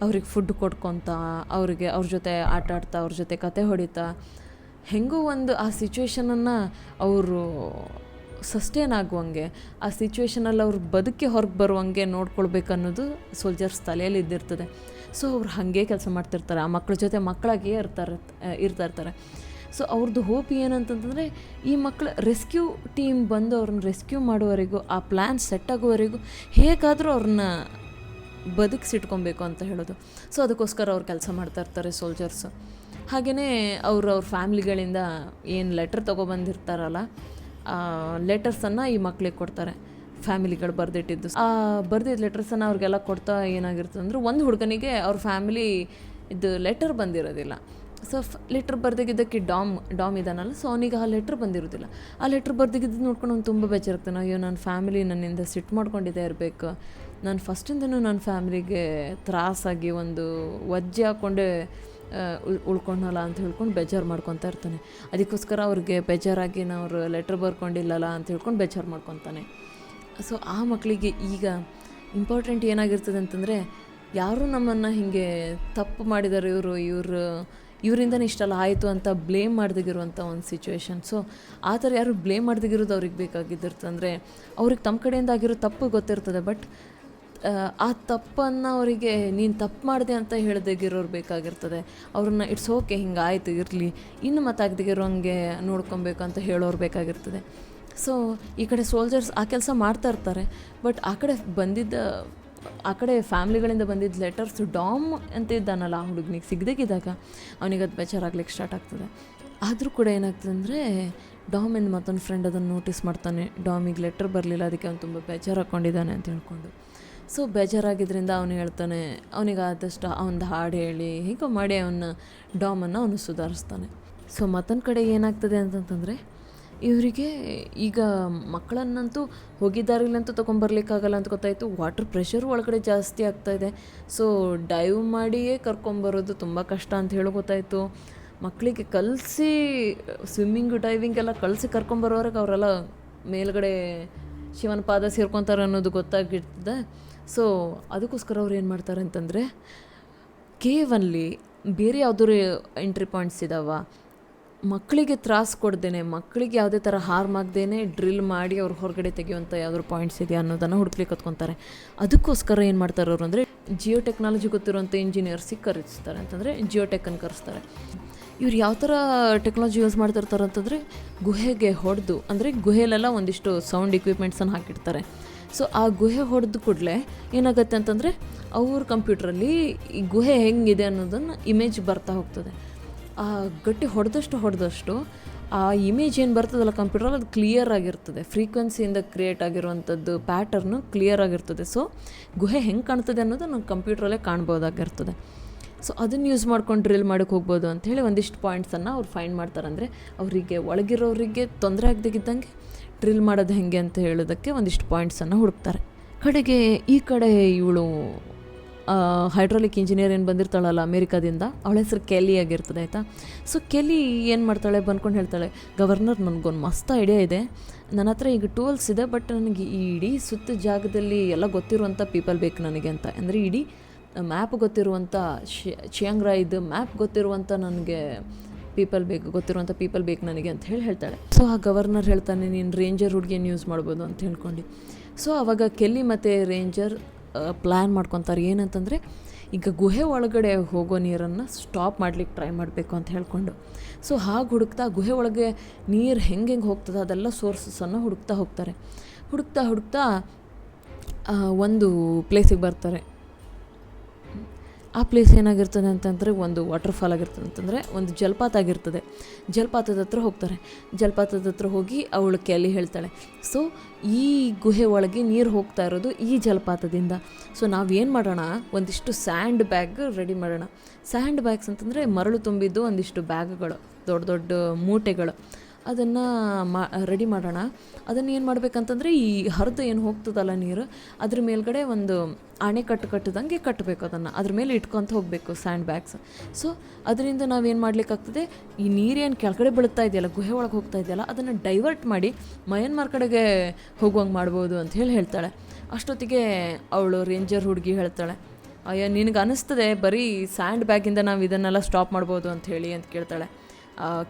ಅವ್ರಿಗೆ ಫುಡ್ ಕೊಡ್ಕೊತ ಅವ್ರ ಜೊತೆ ಆಟ ಆಡ್ತಾ ಅವ್ರ ಜೊತೆ ಕತೆ ಹೊಡಿತಾ ಹೆಂಗೋ ಒಂದು ಆ ಸಿಚುವೇಶನನ್ನು ಅವರು ಸಸ್ಟೇನ್ ಆಗುವಂಗೆ, ಆ ಸಿಚುವೇಶನಲ್ಲಿ ಅವ್ರು ಬದುಕಿ ಹೊರಗೆ ಬರುವಂಗೆ ನೋಡ್ಕೊಳ್ಬೇಕನ್ನೋದು ಸೋಲ್ಜರ್ಸ್ ತಲೆಯಲ್ಲಿ ಇದ್ದಿರ್ತದೆ. ಸೊ ಅವ್ರು ಹಾಗೆ ಕೆಲಸ ಮಾಡ್ತಿರ್ತಾರೆ, ಆ ಮಕ್ಕಳ ಜೊತೆ ಮಕ್ಕಳಾಗಿಯೇ ಇರ್ತಾರೆ. ಸೊ ಅವ್ರದ್ದು ಹೋಪ್ ಏನಂತಂದರೆ ಈ ಮಕ್ಕಳ ರೆಸ್ಕ್ಯೂ ಟೀಮ್ ಬಂದು ಅವ್ರನ್ನ ರೆಸ್ಕ್ಯೂ ಮಾಡುವವರೆಗೂ, ಆ ಪ್ಲ್ಯಾನ್ ಸೆಟ್ ಆಗುವವರೆಗೂ ಹೇಗಾದರೂ ಅವ್ರನ್ನ ಬದುಕಿಸಿಟ್ಕೊಬೇಕು ಅಂತ ಹೇಳೋದು. ಸೊ ಅದಕ್ಕೋಸ್ಕರ ಅವ್ರು ಕೆಲಸ ಮಾಡ್ತಾಯಿರ್ತಾರೆ ಸೋಲ್ಜರ್ಸು. ಹಾಗೆಯೇ ಅವ್ರ ಫ್ಯಾಮ್ಲಿಗಳಿಂದ ಏನು ಲೆಟರ್ ತೊಗೊಬಂದಿರ್ತಾರಲ್ಲ ಆ ಲೆಟರ್ಸನ್ನು ಈ ಮಕ್ಕಳಿಗೆ ಕೊಡ್ತಾರೆ. ಫ್ಯಾಮಿಲಿಗಳು ಬರೆದಿಟ್ಟಿದ್ದು ಆ ಬರೆದಿದ್ದ ಲೆಟರ್ಸನ್ನು ಅವ್ರಿಗೆಲ್ಲ ಕೊಡ್ತಾ ಏನಾಗಿರ್ತದೆ ಅಂದರೆ ಒಂದು ಹುಡುಗನಿಗೆ ಅವ್ರ ಫ್ಯಾಮಿಲಿ ಇದು ಲೆಟರ್ ಬಂದಿರೋದಿಲ್ಲ. ಸೊ ಲೆಟ್ರ್ ಬರ್ದಾಗಿದ್ದಕ್ಕೆ ಡಾಮ್ ಇದ್ದಾನಲ್ಲ, ಸೊ ಅವನಿಗೆ ಆ ಲೆಟ್ರ್ ಬಂದಿರೋದಿಲ್ಲ. ಆ ಲೆಟ್ರ್ ಬರ್ದಾಗಿದ್ದು ನೋಡ್ಕೊಂಡು ಅವ್ನು ತುಂಬ ಬೇಜಾರಾಗ್ತಾನೆ. ಅಯ್ಯೋ ನನ್ನ ಫ್ಯಾಮಿಲಿ ನನ್ನಿಂದ ಸಿಟ್ಟು ಮಾಡ್ಕೊಂಡಿದ್ದೇ ಇರಬೇಕು, ನಾನು ಫಸ್ಟಿಂದನೂ ನನ್ನ ಫ್ಯಾಮಿಲಿಗೆ ತ್ರಾಸಾಗಿ ಒಂದು ವಜ್ಜೆ ಹಾಕ್ಕೊಂಡೆ ಉಳ್ಕೊಂಡಲ್ಲ ಅಂತ ಹೇಳ್ಕೊಂಡು ಬೇಜಾರು ಮಾಡ್ಕೊತಾ ಇರ್ತಾನೆ. ಅದಕ್ಕೋಸ್ಕರ ಅವ್ರಿಗೆ ಬೇಜಾರಾಗಿ ಅವ್ರು ಲೆಟ್ರ್ ಬರ್ಕೊಂಡಿಲ್ಲಲ್ಲ ಅಂತ ಹೇಳ್ಕೊಂಡು ಬೇಜಾರು ಮಾಡ್ಕೊತಾನೆ. ಸೊ ಆ ಮಕ್ಕಳಿಗೆ ಈಗ ಇಂಪಾರ್ಟೆಂಟ್ ಏನಾಗಿರ್ತದೆ ಅಂತಂದರೆ ಯಾರೂ ನಮ್ಮನ್ನು ಹೀಗೆ ತಪ್ಪು ಮಾಡಿದ್ದಾರೆ ಇವರಿಂದನೇ ಇಷ್ಟೆಲ್ಲ ಆಯಿತು ಅಂತ ಬ್ಲೇಮ್ ಮಾಡ್ದಾಗಿರುವಂಥ ಒಂದು ಸಿಚುವೇಶನ್. ಸೊ ಆ ಥರ ಯಾರು ಬ್ಲೇಮ್ ಮಾಡ್ದಾಗಿರೋದು ಅವ್ರಿಗೆ ಬೇಕಾಗಿದ್ದಿರ್ತದೆ. ಅಂದರೆ ಅವ್ರಿಗೆ ತಮ್ಮ ಕಡೆಯಿಂದ ಆಗಿರೋ ತಪ್ಪು ಗೊತ್ತಿರ್ತದೆ, ಬಟ್ ಆ ತಪ್ಪನ್ನು ಅವರಿಗೆ ನೀನು ತಪ್ಪು ಮಾಡಿದೆ ಅಂತ ಹೇಳ್ದಾಗಿರೋರು ಬೇಕಾಗಿರ್ತದೆ. ಅವ್ರನ್ನ ಇಟ್ಸ್ ಓಕೆ ಹಿಂಗಾಯಿತು ಇರಲಿ, ಇನ್ನು ಮತ್ತಾಗ್ದಾಗಿರೋಂಗೆ ನೋಡ್ಕೊಬೇಕು ಅಂತ ಹೇಳೋರು ಬೇಕಾಗಿರ್ತದೆ. ಸೊ ಈ ಕಡೆ ಸೋಲ್ಜರ್ಸ್ ಆ ಕೆಲಸ ಮಾಡ್ತಾ ಇರ್ತಾರೆ, ಬಟ್ ಆ ಕಡೆ ಫ್ಯಾಮ್ಲಿಗಳಿಂದ ಬಂದಿದ್ದ ಲೆಟರ್ಸ್ ಡಾಮ್ ಅಂತ ಇದ್ದಾನಲ್ಲ ಆ ಹುಡುಗನಿಗೆ ಸಿಗದಾಗಿದ್ದಾಗ ಅವನಿಗೆ ಅದು ಬೇಜಾರಾಗ್ಲಿಕ್ಕೆ ಸ್ಟಾರ್ಟ್ ಆಗ್ತದೆ. ಆದರೂ ಕೂಡ ಏನಾಗ್ತದೆ ಅಂದರೆ ಡಾಮಿಂದ ಮತ್ತೊಂದು ಫ್ರೆಂಡ್ ಅದನ್ನು ನೋಟಿಸ್ ಮಾಡ್ತಾನೆ, ಡಾಮಿಗೆ ಲೆಟರ್ ಬರಲಿಲ್ಲ ಅದಕ್ಕೆ ಅವ್ನು ತುಂಬ ಬೇಜಾರು ಹಾಕ್ಕೊಂಡಿದ್ದಾನೆ ಅಂತ ಹೇಳ್ಕೊಂಡು. ಸೊ ಬೇಜಾರಾಗಿದ್ದರಿಂದ ಅವನು ಹೇಳ್ತಾನೆ, ಅವನಿಗೆ ಆದಷ್ಟು ಅವನದು ಹಾಡು ಹೇಳಿ ಹೀಗೆ ಮಾಡಿ ಡಾಮನ್ನು ಅವನು ಸುಧಾರಿಸ್ತಾನೆ. ಸೊ ಮತ್ತೊಂದು ಕಡೆ ಏನಾಗ್ತದೆ ಅಂತಂತಂದರೆ ಇವರಿಗೆ ಈಗ ಮಕ್ಕಳನ್ನಂತೂ ಹೋಗಿದ್ದಾರಿಲ್ಲಂತೂ ತೊಗೊಂಬರ್ಲಿಕ್ಕಾಗಲ್ಲ ಅಂತ ಗೊತ್ತಾಯಿತು. ವಾಟರ್ ಪ್ರೆಷರು ಒಳಗಡೆ ಜಾಸ್ತಿ ಆಗ್ತಾಯಿದೆ. ಸೊ ಡೈವ್ ಮಾಡಿಯೇ ಕರ್ಕೊಂಬರೋದು ತುಂಬ ಕಷ್ಟ ಅಂತ ಹೇಳಿ ಗೊತ್ತಾಯಿತು. ಮಕ್ಕಳಿಗೆ ಕಲಿಸಿ ಸ್ವಿಮ್ಮಿಂಗು ಡೈವಿಂಗೆಲ್ಲ ಕಲಿಸಿ ಕರ್ಕೊಂಬರೋರಿಗೆ ಅವರೆಲ್ಲ ಮೇಲ್ಗಡೆ ಶಿವನ ಪಾದ ಸೇರ್ಕೊತಾರೆ ಅನ್ನೋದು ಗೊತ್ತಾಗಿರ್ತದೆ. ಸೊ ಅದಕ್ಕೋಸ್ಕರ ಅವ್ರು ಏನು ಮಾಡ್ತಾರೆ ಅಂತಂದರೆ ಕೇವಲ್ಲಿ ಬೇರೆ ಯಾವುದಾದ್ರು ಎಂಟ್ರಿ ಪಾಯಿಂಟ್ಸ್ ಇದ್ದಾವೆ, ಮಕ್ಕಳಿಗೆ ತ್ರಾಸು ಕೊಡ್ದೇನೆ, ಮಕ್ಕಳಿಗೆ ಯಾವುದೇ ಥರ ಹಾರ್ಮ್ ಆಗದೇನೆ ಡ್ರಿಲ್ ಮಾಡಿ ಅವ್ರು ಹೊರಗಡೆ ತೆಗೆಯುವಂಥ ಯಾವ್ದಾದ್ರು ಪಾಯಿಂಟ್ಸ್ ಇದೆಯಾ ಅನ್ನೋದನ್ನು ಹುಡುಕ್ಲಿಕ್ಕೆ ಕತ್ಕೊತಾರೆ. ಅದಕ್ಕೋಸ್ಕರ ಏನು ಮಾಡ್ತಾರೆ ಅವರು ಅಂದರೆ ಜಿಯೋ ಟೆಕ್ನಾಲಜಿ ಗೊತ್ತಿರುವಂಥ ಇಂಜಿನಿಯರ್ಸಿಗೆ ಕರೆಸ್ತಾರೆ, ಅಂತಂದರೆ ಜಿಯೋಟೆಕ್ಕನ್ನು ಕರೆಸ್ತಾರೆ. ಇವ್ರು ಯಾವ ಥರ ಟೆಕ್ನಾಲಜಿ ಯೂಸ್ ಮಾಡ್ತಿರ್ತಾರೆ ಅಂತಂದರೆ ಗುಹೆಗೆ ಹೊಡೆದು, ಅಂದರೆ ಗುಹೆಲೆಲ್ಲ ಒಂದಿಷ್ಟು ಸೌಂಡ್ ಇಕ್ವಿಪ್ಮೆಂಟ್ಸನ್ನು ಹಾಕಿರ್ತಾರೆ. ಸೊ ಆ ಗುಹೆ ಹೊಡೆದು ಕೂಡಲೇ ಏನಾಗುತ್ತೆ ಅಂತಂದರೆ ಅವ್ರ ಕಂಪ್ಯೂಟ್ರಲ್ಲಿ ಈ ಗುಹೆ ಹೆಂಗಿದೆ ಅನ್ನೋದನ್ನು ಇಮೇಜ್ ಬರ್ತಾ ಹೋಗ್ತದೆ. ಆ ಗಟ್ಟಿ ಹೊಡೆದಷ್ಟು ಆ ಇಮೇಜ್ ಏನು ಬರ್ತದಲ್ಲ ಕಂಪ್ಯೂಟ್ರಲ್ಲಿ ಅದು ಕ್ಲಿಯರ್ ಆಗಿರ್ತದೆ, ಫ್ರೀಕ್ವೆನ್ಸಿಯಿಂದ ಕ್ರಿಯೇಟ್ ಆಗಿರುವಂಥದ್ದು ಪ್ಯಾಟರ್ನು ಕ್ಲಿಯರ್ ಆಗಿರ್ತದೆ. ಸೊ ಗುಹೆ ಹೆಂಗೆ ಕಾಣ್ತದೆ ಅನ್ನೋದು ನಮ್ಮ ಕಂಪ್ಯೂಟ್ರಲ್ಲೇ ಕಾಣ್ಬೋದಾಗಿರ್ತದೆ. ಸೊ ಅದನ್ನು ಯೂಸ್ ಮಾಡ್ಕೊಂಡು ಡ್ರಿಲ್ ಮಾಡೋಕ್ಕೆ ಹೋಗ್ಬೋದು ಅಂಥೇಳಿ ಒಂದಿಷ್ಟು ಪಾಯಿಂಟ್ಸನ್ನು ಅವ್ರು ಫೈಂಡ್ ಮಾಡ್ತಾರೆ. ಅಂದರೆ ಅವರಿಗೆ ಒಳಗಿರೋರಿಗೆ ತೊಂದರೆ ಆಗದಿದ್ದಂಗೆ ಡ್ರಿಲ್ ಮಾಡೋದು ಹೆಂಗೆ ಅಂತ ಹೇಳೋದಕ್ಕೆ ಒಂದಿಷ್ಟು ಪಾಯಿಂಟ್ಸನ್ನು ಹುಡುಕ್ತಾರೆ. ಈ ಕಡೆ ಇವಳು ಹೈಡ್ರಾಲಿಕ್ ಇಂಜಿನಿಯರ್ ಏನು ಬಂದಿರ್ತಾಳಲ್ಲ ಅಮೇರಿಕಾದಿಂದ, ಅವಳ ಹೆಸರು ಕೆಲಿ ಆಗಿರ್ತದೆ ಆಯಿತಾ. ಸೊ ಕೆಲಿ ಏನು ಮಾಡ್ತಾಳೆ, ಬಂದ್ಕೊಂಡು ಹೇಳ್ತಾಳೆ, ಗವರ್ನರ್ ನನಗೊಂದು ಮಸ್ತ್ ಐಡಿಯಾ ಇದೆ, ನನ್ನ ಹತ್ರ ಈಗ ಟೂಲ್ಸ್ ಇದೆ, ಬಟ್ ನನಗೆ ಈ ಇಡೀ ಸುತ್ತ ಜಾಗದಲ್ಲಿ ಎಲ್ಲ ಗೊತ್ತಿರುವಂಥ ಪೀಪಲ್ ಬೇಕು ನನಗೆ ಅಂತ. ಅಂದರೆ ಇಡೀ ಮ್ಯಾಪ್ ಗೊತ್ತಿರುವಂಥ ಚಿಯಾಂಗ್ ರಾಯ್ದು ಮ್ಯಾಪ್ ಗೊತ್ತಿರುವಂಥ ನನಗೆ ಗೊತ್ತಿರುವಂಥ ಪೀಪಲ್ ಬೇಕು ನನಗೆ ಅಂತ ಹೇಳ್ತಾಳೆ. ಸೊ ಆ ಗವರ್ನರ್ ಹೇಳ್ತಾನೆ, ನೀನು ರೇಂಜರ್ ಹುಡುಗಿಯನ್ನು ಯೂಸ್ ಮಾಡ್ಬೋದು ಅಂತ ಹೇಳ್ಕೊಂಡು. ಸೊ ಆವಾಗ ಕೆಲ್ಲಿ ಮತ್ತು ರೇಂಜರ್ ಪ್ಲ್ಯಾನ್ ಮಾಡ್ಕೊತಾರೆ ಏನಂತಂದರೆ, ಈಗ ಗುಹೆ ಒಳಗಡೆ ಹೋಗೋ ನೀರನ್ನು ಸ್ಟಾಪ್ ಮಾಡ್ಲಿಕ್ಕೆ ಟ್ರೈ ಮಾಡಬೇಕು ಅಂತ ಹೇಳ್ಕೊಂಡು. ಸೊ ಹಾಗೆ ಹುಡುಕ್ತಾ ಗುಹೆ ಒಳಗೆ ನೀರು ಹೆಂಗೆ ಹೋಗ್ತದೆ ಅದೆಲ್ಲ ಸೋರ್ಸಸನ್ನು ಹುಡುಕ್ತಾ ಹೋಗ್ತಾರೆ. ಹುಡುಕ್ತಾ ಒಂದು ಪ್ಲೇಸಿಗೆ ಬರ್ತಾರೆ. ಆ ಪ್ಲೇಸ್ ಏನಾಗಿರ್ತದೆ ಅಂತಂದರೆ ಒಂದು ವಾಟರ್ಫಾಲ್ ಆಗಿರ್ತದೆ, ಅಂತಂದರೆ ಒಂದು ಜಲಪಾತ ಆಗಿರ್ತದೆ. ಜಲಪಾತದ ಹತ್ರ ಹೋಗ್ತಾರೆ. ಜಲಪಾತದ ಹತ್ರ ಹೋಗಿ ಅವಳು ಕೆಲಿ ಹೇಳ್ತಾಳೆ, ಸೊ ಈ ಗುಹೆ ಒಳಗೆ ನೀರು ಹೋಗ್ತಾ ಇರೋದು ಈ ಜಲಪಾತದಿಂದ. ಸೊ ನಾವೇನು ಮಾಡೋಣ, ಒಂದಿಷ್ಟು ಸ್ಯಾಂಡ್ ಬ್ಯಾಗ್ ರೆಡಿ ಮಾಡೋಣ. ಸ್ಯಾಂಡ್ ಬ್ಯಾಗ್ಸ್ ಅಂತಂದರೆ ಮರಳು ತುಂಬಿದ್ದು ಒಂದಿಷ್ಟು ಬ್ಯಾಗ್ಗಳು, ದೊಡ್ಡ ದೊಡ್ಡ ಮೂಟೆಗಳು, ಅದನ್ನು ರೆಡಿ ಮಾಡೋಣ. ಅದನ್ನು ಏನು ಮಾಡಬೇಕಂತಂದರೆ, ಈ ಹರಿದು ಏನು ಹೋಗ್ತದಲ್ಲ ನೀರು, ಅದ್ರ ಮೇಲ್ಗಡೆ ಒಂದು ಅಣೆಕಟ್ಟು ಕಟ್ಟಿದಂಗೆ ಕಟ್ಟಬೇಕು. ಅದನ್ನು ಅದ್ರ ಮೇಲೆ ಇಟ್ಕೊತ ಹೋಗಬೇಕು ಸ್ಯಾಂಡ್ ಬ್ಯಾಗ್ಸ್. ಸೊ ಅದರಿಂದ ನಾವೇನು ಮಾಡಲಿಕ್ಕಾಗ್ತದೆ, ಈ ನೀರೇನು ಕೆಳಗಡೆ ಬೀಳ್ತಾ ಇದೆಯಲ್ಲ, ಗುಹೆ ಒಳಗೆ ಹೋಗ್ತಾ ಇದೆಯಲ್ಲ, ಅದನ್ನು ಡೈವರ್ಟ್ ಮಾಡಿ ಮಯನ್ಮಾರ್ ಕಡೆಗೆ ಹೋಗುವಂಗೆ ಮಾಡ್ಬೋದು ಅಂತ ಹೇಳ್ತಾಳೆ. ಅಷ್ಟೊತ್ತಿಗೆ ಅವಳು ರೇಂಜರ್ ಹುಡುಗಿ ಹೇಳ್ತಾಳೆ, ಅಯ್ಯೋ ನಿನಗೆ ಅನ್ನಿಸ್ತದೆ ಬರೀ ಸ್ಯಾಂಡ್ ಬ್ಯಾಗಿಂದ ನಾವು ಇದನ್ನೆಲ್ಲ ಸ್ಟಾಪ್ ಮಾಡ್ಬೋದು ಅಂತ ಕೇಳ್ತಾಳೆ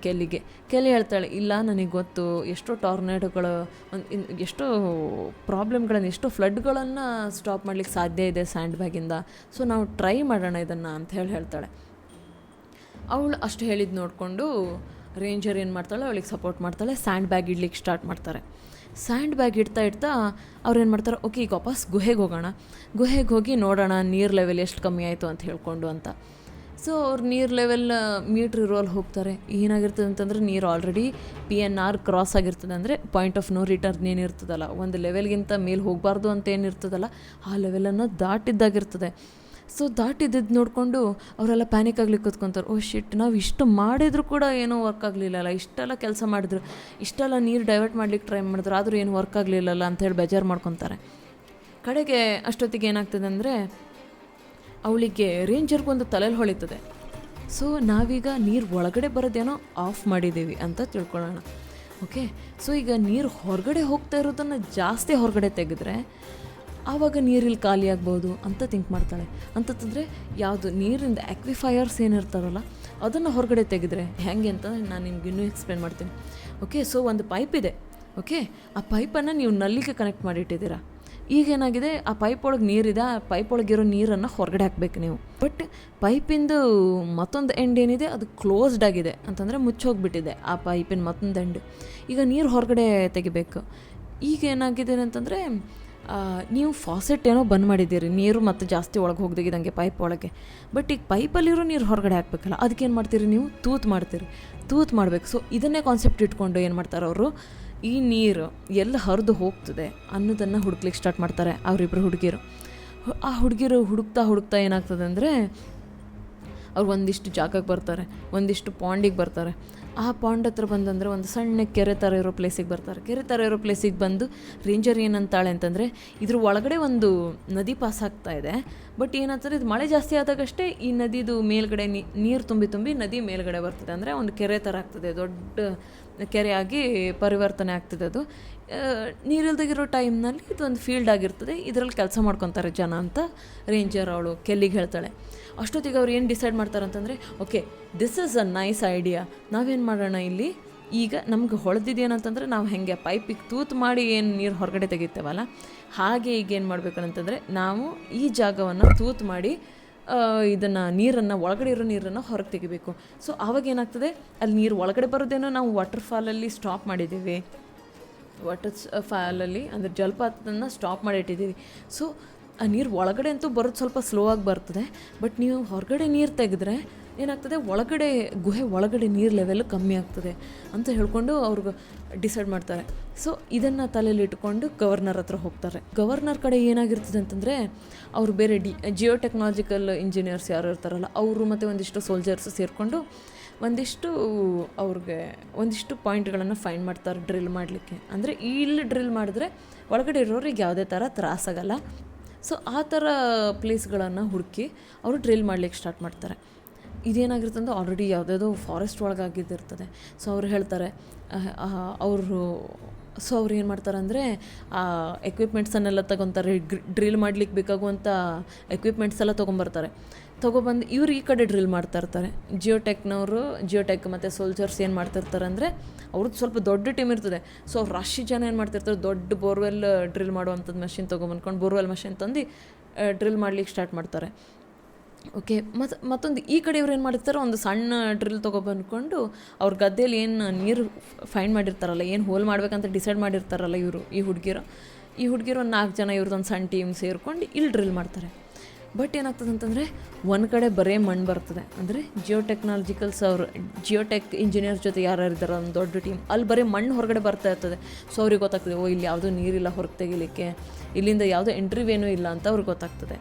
ಕೆಲಿ ಹೇಳ್ತಾಳೆ, ಇಲ್ಲ ನನಗೆ ಗೊತ್ತು, ಎಷ್ಟೋ ಟಾರ್ನೇಡೋಗಳು, ಎಷ್ಟೋ ಪ್ರಾಬ್ಲಮ್ಗಳನ್ನು, ಎಷ್ಟೋ ಫ್ಲಡ್ಗಳನ್ನು ಸ್ಟಾಪ್ ಮಾಡ್ಲಿಕ್ಕೆ ಸಾಧ್ಯ ಇದೆ ಸ್ಯಾಂಡ್ ಬ್ಯಾಗಿಂದ. ಸೊ ನಾವು ಟ್ರೈ ಮಾಡೋಣ ಇದನ್ನು ಅಂತ ಹೇಳ್ತಾಳೆ. ಅವಳು ಅಷ್ಟು ಹೇಳಿದ್ದು ನೋಡಿಕೊಂಡು ರೇಂಜರ್ ಏನು ಮಾಡ್ತಾಳೆ, ಅವಳಿಗೆ ಸಪೋರ್ಟ್ ಮಾಡ್ತಾಳೆ. ಸ್ಯಾಂಡ್ ಬ್ಯಾಗ್ ಇಡ್ಲಿಕ್ಕೆ ಸ್ಟಾರ್ಟ್ ಮಾಡ್ತಾರೆ. ಸ್ಯಾಂಡ್ ಬ್ಯಾಗ್ ಇಡ್ತಾ ಅವ್ರು ಏನು ಮಾಡ್ತಾರೆ, ಓಕೆ ಈಗ ವಾಪಸ್ ಗುಹೆಗೆ ಹೋಗೋಣ, ಗುಹೆಗೆ ಹೋಗಿ ನೋಡೋಣ ನೀರು ಲೆವೆಲ್ ಎಷ್ಟು ಕಮ್ಮಿ ಆಯಿತು ಅಂತ ಹೇಳ್ಕೊಂಡು ಅಂತ. ಸೊ ಅವ್ರು ನೀರು ಲೆವೆಲ್ ಮೀಟ್ರ್ ಇರೋಲ್ಲಿ ಹೋಗ್ತಾರೆ. ಏನಾಗಿರ್ತದೆ ಅಂತಂದರೆ, ನೀರು ಆಲ್ರೆಡಿ PNR ಕ್ರಾಸ್ ಆಗಿರ್ತದೆ, ಅಂದರೆ ಪಾಯಿಂಟ್ ಆಫ್ ನೋ ರಿಟರ್ನ್ ಏನಿರ್ತದಲ್ಲ, ಒಂದು ಲೆವೆಲ್ಗಿಂತ ಮೇಲೆ ಹೋಗಬಾರ್ದು ಅಂತ ಏನಿರ್ತದಲ್ಲ, ಆ ಲೆವೆಲನ್ನು ದಾಟಿದ್ದಾಗಿರ್ತದೆ. ಸೊ ದಾಟಿದ್ದು ನೋಡಿಕೊಂಡು ಅವರೆಲ್ಲ ಪ್ಯಾನಿಕ್ ಆಗ್ಲಿಕ್ಕೆ ಕೂತ್ಕೊತಾರೆ. ಓ ಶಿಟ್, ನಾವು ಇಷ್ಟು ಮಾಡಿದ್ರು ಕೂಡ ಏನೂ ವರ್ಕ್ ಆಗಲಿಲ್ಲಲ್ಲ, ಇಷ್ಟೆಲ್ಲ ಕೆಲಸ ಮಾಡಿದ್ರು, ಇಷ್ಟೆಲ್ಲ ನೀರು ಡೈವರ್ಟ್ ಮಾಡ್ಲಿಕ್ಕೆ ಟ್ರೈ ಮಾಡಿದ್ರು, ಆದರೂ ಏನು ವರ್ಕ್ ಆಗಲಿಲ್ಲಲ್ಲ ಅಂಥೇಳಿ ಬೇಜಾರು ಮಾಡ್ಕೊತಾರೆ. ಕಡೆಗೆ ಅಷ್ಟೊತ್ತಿಗೆ ಏನಾಗ್ತದೆ ಅಂದರೆ, ಅವಳಿಗೆ ರೇಂಜರ್ಗೊಂದು ತಲೆಯಲ್ಲಿ ಹೊಳಿತದೆ. ಸೊ ನಾವೀಗ ನೀರು ಒಳಗಡೆ ಬರೋದೇನೋ ಆಫ್ ಮಾಡಿದ್ದೀವಿ ಅಂತ ತಿಳ್ಕೊಳ್ಳೋಣ. ಓಕೆ, ಸೊ ಈಗ ನೀರು ಹೊರಗಡೆ ಹೋಗ್ತಾ ಇರೋದನ್ನು ಜಾಸ್ತಿ ಹೊರಗಡೆ ತೆಗೆದ್ರೆ ಆವಾಗ ನೀರಿಲ್ಲಿ ಖಾಲಿ ಆಗ್ಬೋದು ಅಂತ ಥಿಂಕ್ ಮಾಡ್ತಾಳೆ. ಅಂತಂದರೆ ಯಾವುದು ನೀರಿಂದ ಆಕ್ವಿಫೈಯರ್ಸ್ ಏನಿರ್ತಾರಲ್ಲ ಅದನ್ನು ಹೊರಗಡೆ ತೆಗೆದ್ರೆ ಹೆಂಗೆ ಅಂತ ನಾನು ನಿಮ್ಗೆ ಇನ್ನೂ ಎಕ್ಸ್ಪ್ಲೇನ್ ಮಾಡ್ತೀನಿ. ಓಕೆ, ಸೊ ಒಂದು ಪೈಪ್ ಇದೆ. ಓಕೆ, ಆ ಪೈಪನ್ನು ನೀವು ನಲ್ಲಿಗೆ ಕನೆಕ್ಟ್ ಮಾಡಿಟ್ಟಿದ್ದೀರಾ. ಈಗೇನಾಗಿದೆ, ಆ ಪೈಪ್ ಒಳಗೆ ನೀರಿದೆ, ಆ ಪೈಪ್ ಒಳಗಿರೋ ನೀರನ್ನು ಹೊರಗಡೆ ಹಾಕಬೇಕು ನೀವು. ಬಟ್ ಪೈಪಿಂದು ಮತ್ತೊಂದು ಎಂಡ್ ಏನಿದೆ ಅದು ಕ್ಲೋಸ್ಡ್ ಆಗಿದೆ, ಅಂತಂದರೆ ಮುಚ್ಚೋಗ್ಬಿಟ್ಟಿದೆ ಆ ಪೈಪಿನ ಮತ್ತೊಂದು ಎಂಡ್. ಈಗ ನೀರು ಹೊರಗಡೆ ತೆಗಿಬೇಕು. ಈಗ ಏನಾಗಿದೆ ಅಂತಂದರೆ, ನೀವು ಫಾಸೆಟ್ ಏನೋ ಬಂದ್ ಮಾಡಿದ್ದೀರಿ, ನೀರು ಮತ್ತೆ ಜಾಸ್ತಿ ಒಳಗೆ ಹೋಗ್ದಾಗಿದ್ದಂಗೆ ಪೈಪ್ ಒಳಗೆ. ಬಟ್ ಈಗ ಪೈಪಲ್ಲಿರೋ ನೀರು ಹೊರಗಡೆ ಹಾಕ್ಬೇಕಲ್ಲ, ಅದಕ್ಕೇನು ಮಾಡ್ತೀರಿ ನೀವು, ತೂತು ಮಾಡಬೇಕು. ಸೊ ಇದನ್ನೇ ಕಾನ್ಸೆಪ್ಟ್ ಇಟ್ಕೊಂಡು ಏನು ಮಾಡ್ತಾರೆ ಅವರು, ಈ ನೀರು ಎಲ್ಲ ಹರಿದು ಹೋಗ್ತದೆ ಅನ್ನೋದನ್ನು ಹುಡುಕ್ಲಿಕ್ಕೆ ಸ್ಟಾರ್ಟ್ ಮಾಡ್ತಾರೆ ಅವರಿಬ್ಬರು ಹುಡುಗಿರು. ಆ ಹುಡುಗಿರು ಹುಡುಕ್ತಾ ಏನಾಗ್ತದೆ ಅಂದರೆ, ಅವ್ರು ಒಂದಿಷ್ಟು ಜಾಗಕ್ಕೆ ಬರ್ತಾರೆ, ಒಂದಿಷ್ಟು ಪಾಂಡಿಗೆ ಬರ್ತಾರೆ. ಆ ಪಾಂಡ್ ಹತ್ರ ಬಂದಂದರೆ ಒಂದು ಸಣ್ಣ ಕೆರೆ ಥರ ಇರೋ ಪ್ಲೇಸಿಗೆ ಬರ್ತಾರೆ. ಕೆರೆ ಥರ ಇರೋ ಪ್ಲೇಸಿಗೆ ಬಂದು ರೇಂಜರ್ ಏನಂತಾಳೆ ಅಂತಂದರೆ, ಇದ್ರ ಒಳಗಡೆ ಒಂದು ನದಿ ಪಾಸ್ ಆಗ್ತಾ ಇದೆ. ಬಟ್ ಏನಂತಾರೆ, ಇದು ಮಳೆ ಜಾಸ್ತಿ ಆದಾಗಷ್ಟೇ ಈ ನದಿದು ಮೇಲ್ಗಡೆ ನೀರು ತುಂಬಿ ನದಿ ಮೇಲ್ಗಡೆ ಬರ್ತದೆ. ಅಂದರೆ ಒಂದು ಕೆರೆ ಥರ ಆಗ್ತದೆ, ದೊಡ್ಡ ಕೆರೆಯಾಗಿ ಪರಿವರ್ತನೆ ಆಗ್ತದೆ. ಅದು ನೀರಿಲ್ದಾಗಿರೋ ಟೈಮ್ನಲ್ಲಿ ಇದೊಂದು ಫೀಲ್ಡ್ ಆಗಿರ್ತದೆ, ಇದರಲ್ಲಿ ಕೆಲಸ ಮಾಡ್ಕೊತಾರೆ ಜನ ಅಂತ ರೇಂಜರ್ ಅವಳು ಕೆಲ್ಲಿಗೆ ಹೇಳ್ತಾಳೆ. ಅಷ್ಟೊತ್ತಿಗೆ ಅವ್ರು ಏನು ಡಿಸೈಡ್ ಮಾಡ್ತಾರೆ ಅಂತಂದರೆ, okay this is a nice idea, ನಾವೇನು ಮಾಡೋಣ ಇಲ್ಲಿ, ಈಗ ನಮ್ಗೆ ಹೊಳೆದಿದ್ದೇನಂತಂದರೆ, ನಾವು ಹೆಂಗೆ ಪೈಪಿಗೆ ತೂತು ಮಾಡಿ ಏನು ನೀರು ಹೊರಗಡೆ ತೆಗಿತೇವಲ್ಲ, ಹಾಗೆ ಈಗ ಏನು ಮಾಡ್ಬೇಕಂತಂದರೆ, ನಾವು ಈ ಜಾಗವನ್ನು ತೂತು ಮಾಡಿ ಇದನ್ನು ನೀರನ್ನು, ಒಳಗಡೆ ಇರೋ ನೀರನ್ನು ಹೊರಗೆ ತೆಗಿಬೇಕು. ಸೊ ಆವಾಗ ಏನಾಗ್ತದೆ, ಅಲ್ಲಿ ನೀರು ಒಳಗಡೆ ಬರೋದೇನೋ ನಾವು ವಾಟರ್ ಫಾಲಲ್ಲಿ ಸ್ಟಾಪ್ ಮಾಡಿದ್ದೀವಿ, ವಾಟರ್ ಫಾಲಲ್ಲಿ ಅಂದರೆ ಜಲಪಾತವನ್ನು ಸ್ಟಾಪ್ ಮಾಡಿಟ್ಟಿದ್ದೀವಿ. ಸೊ ಆ ನೀರು ಒಳಗಡೆ ಅಂತೂ ಬರೋದು ಸ್ವಲ್ಪ ಸ್ಲೋ ಆಗಿ ಬರ್ತದೆ. ಬಟ್ ನೀವು ಹೊರಗಡೆ ನೀರು ತೆಗೆದ್ರೆ ಏನಾಗ್ತದೆ, ಒಳಗಡೆ ಗುಹೆ ಒಳಗಡೆ ನೀರು ಲೆವೆಲ್ ಕಮ್ಮಿ ಆಗ್ತದೆ ಅಂತ ಹೇಳ್ಕೊಂಡು ಅವ್ರಿಗೆ ಡಿಸೈಡ್ ಮಾಡ್ತಾರೆ. ಸೊ ಇದನ್ನು ತಲೆಯಲ್ಲಿ ಇಟ್ಕೊಂಡು ಗವರ್ನರ್ ಹತ್ರ ಹೋಗ್ತಾರೆ. ಗವರ್ನರ್ ಕಡೆ ಏನಾಗಿರ್ತದೆ ಅಂತಂದರೆ, ಅವರು ಬೇರೆ ಜಿಯೋ ಟೆಕ್ನಾಲಜಿಕಲ್ ಇಂಜಿನಿಯರ್ಸ್ ಯಾರು ಇರ್ತಾರಲ್ಲ ಅವರು ಮತ್ತು ಒಂದಿಷ್ಟು ಸೋಲ್ಜರ್ಸ್ ಸೇರಿಕೊಂಡು ಒಂದಿಷ್ಟು ಪಾಯಿಂಟ್ಗಳನ್ನು ಫೈಂಡ್ ಮಾಡ್ತಾರೆ ಡ್ರಿಲ್ ಮಾಡಲಿಕ್ಕೆ. ಅಂದರೆ ಇಲ್ಲಿ ಡ್ರಿಲ್ ಮಾಡಿದ್ರೆ ಒಳಗಡೆ ಇರೋರಿಗೆ ಯಾವುದೇ ಥರ ತ್ರಾಸಾಗಲ್ಲ, ಸೊ ಆ ಥರ ಪ್ಲೇಸ್ಗಳನ್ನು ಹುಡುಕಿ ಅವರು ಡ್ರಿಲ್ ಮಾಡಲಿಕ್ಕೆ ಸ್ಟಾರ್ಟ್ ಮಾಡ್ತಾರೆ. ಇದೇನಾಗಿರುತ್ತೆ ಅಂದರೆ ಆಲ್ರೆಡಿ ಯಾವುದ್ಯಾವುದೋ ಫಾರೆಸ್ಟ್ ಒಳಗಾಗಿದ್ದಿರ್ತದೆ. ಸೊ ಅವ್ರು ಹೇಳ್ತಾರೆ ಅವ್ರು ಏನು ಮಾಡ್ತಾರೆ ಅಂದರೆ ಆ ಎಕ್ವಿಪ್ಮೆಂಟ್ಸನ್ನೆಲ್ಲ ತೊಗೊತಾರೆ, ಡ್ರಿಲ್ ಮಾಡ್ಲಿಕ್ಕೆ ಬೇಕಾಗುವಂಥ ಎಕ್ವಿಪ್ಮೆಂಟ್ಸ್ ಎಲ್ಲ ತೊಗೊಂಬರ್ತಾರೆ. ತೊಗೊಬಂದು ಇವ್ರು ಈ ಕಡೆ ಡ್ರಿಲ್ ಮಾಡ್ತಾ ಇರ್ತಾರೆ. ಜಿಯೋಟೆಕ್ ಮತ್ತು ಸೋಲ್ಜರ್ಸ್ ಏನು ಮಾಡ್ತಿರ್ತಾರೆ ಅಂದರೆ ಅವ್ರದ್ದು ಸ್ವಲ್ಪ ದೊಡ್ಡ ಟೀಮ್ ಇರ್ತದೆ. ಸೊ ಅವ್ರು ರಾಶಿ ಜನ ಏನು ಮಾಡ್ತಿರ್ತಾರೆ, ದೊಡ್ಡ ಬೋರ್ವೆಲ್ ಡ್ರಿಲ್ ಮಾಡುವಂಥದ್ದು ಮಷಿನ್ ತೊಗೊಂಬಂದ್ಕೊಂಡು ಬೋರ್ವೆಲ್ ಮಷಿನ್ ತಂದು ಡ್ರಿಲ್ ಮಾಡ್ಲಿಕ್ಕೆ ಸ್ಟಾರ್ಟ್ ಮಾಡ್ತಾರೆ. ಓಕೆ, ಮತ್ತೊಂದು ಈ ಕಡೆ ಇವ್ರು ಏನು ಮಾಡಿರ್ತಾರೆ, ಒಂದು ಸಣ್ಣ ಡ್ರಿಲ್ ತೊಗೊಬಂದ್ಕೊಂಡು ಅವ್ರ ಗದ್ದೆಯಲ್ಲಿ ಏನು ನೀರು ಫೈಂಡ್ ಮಾಡಿರ್ತಾರಲ್ಲ, ಏನು ಹೋಲ್ ಮಾಡ್ಬೇಕಂತ ಡಿಸೈಡ್ ಮಾಡಿರ್ತಾರಲ್ಲ ಈ ಹುಡುಗಿರು ಒಂದು 4 ಜನ ಇವ್ರದ್ದೊಂದು ಸಣ್ಣ ಟೀಮ್ ಸೇರ್ಕೊಂಡು ಇಲ್ಲಿ ಡ್ರಿಲ್ ಮಾಡ್ತಾರೆ. ಬಟ್ ಏನಾಗ್ತದೆ ಅಂತಂದರೆ ಒಂದು ಕಡೆ ಬರೇ ಮಣ್ಣು ಬರ್ತದೆ. ಅಂದರೆ ಜಿಯೋಟೆಕ್ ಇಂಜಿನಿಯರ್ಸ್ ಜೊತೆ ಯಾರ್ಯಾರಿದ್ದಾರೆ ಒಂದು ದೊಡ್ಡ ಟೀಮ್, ಅಲ್ಲಿ ಬರೀ ಮಣ್ಣು ಹೊರಗಡೆ ಬರ್ತಾ ಇರ್ತದೆ. ಸೊ ಅವ್ರಿಗೆ ಗೊತ್ತಾಗ್ತದೆ, ಇಲ್ಲಿ ಯಾವುದೂ ನೀರಿಲ್ಲ ಹೊರಗೆ ತೆಗಿಲಿಕ್ಕೆ, ಇಲ್ಲಿಂದ ಯಾವುದೋ ಎಂಟ್ರಿವೇನೂ ಇಲ್ಲ ಅಂತ ಅವ್ರಿಗೆ ಗೊತ್ತಾಗ್ತದೆ.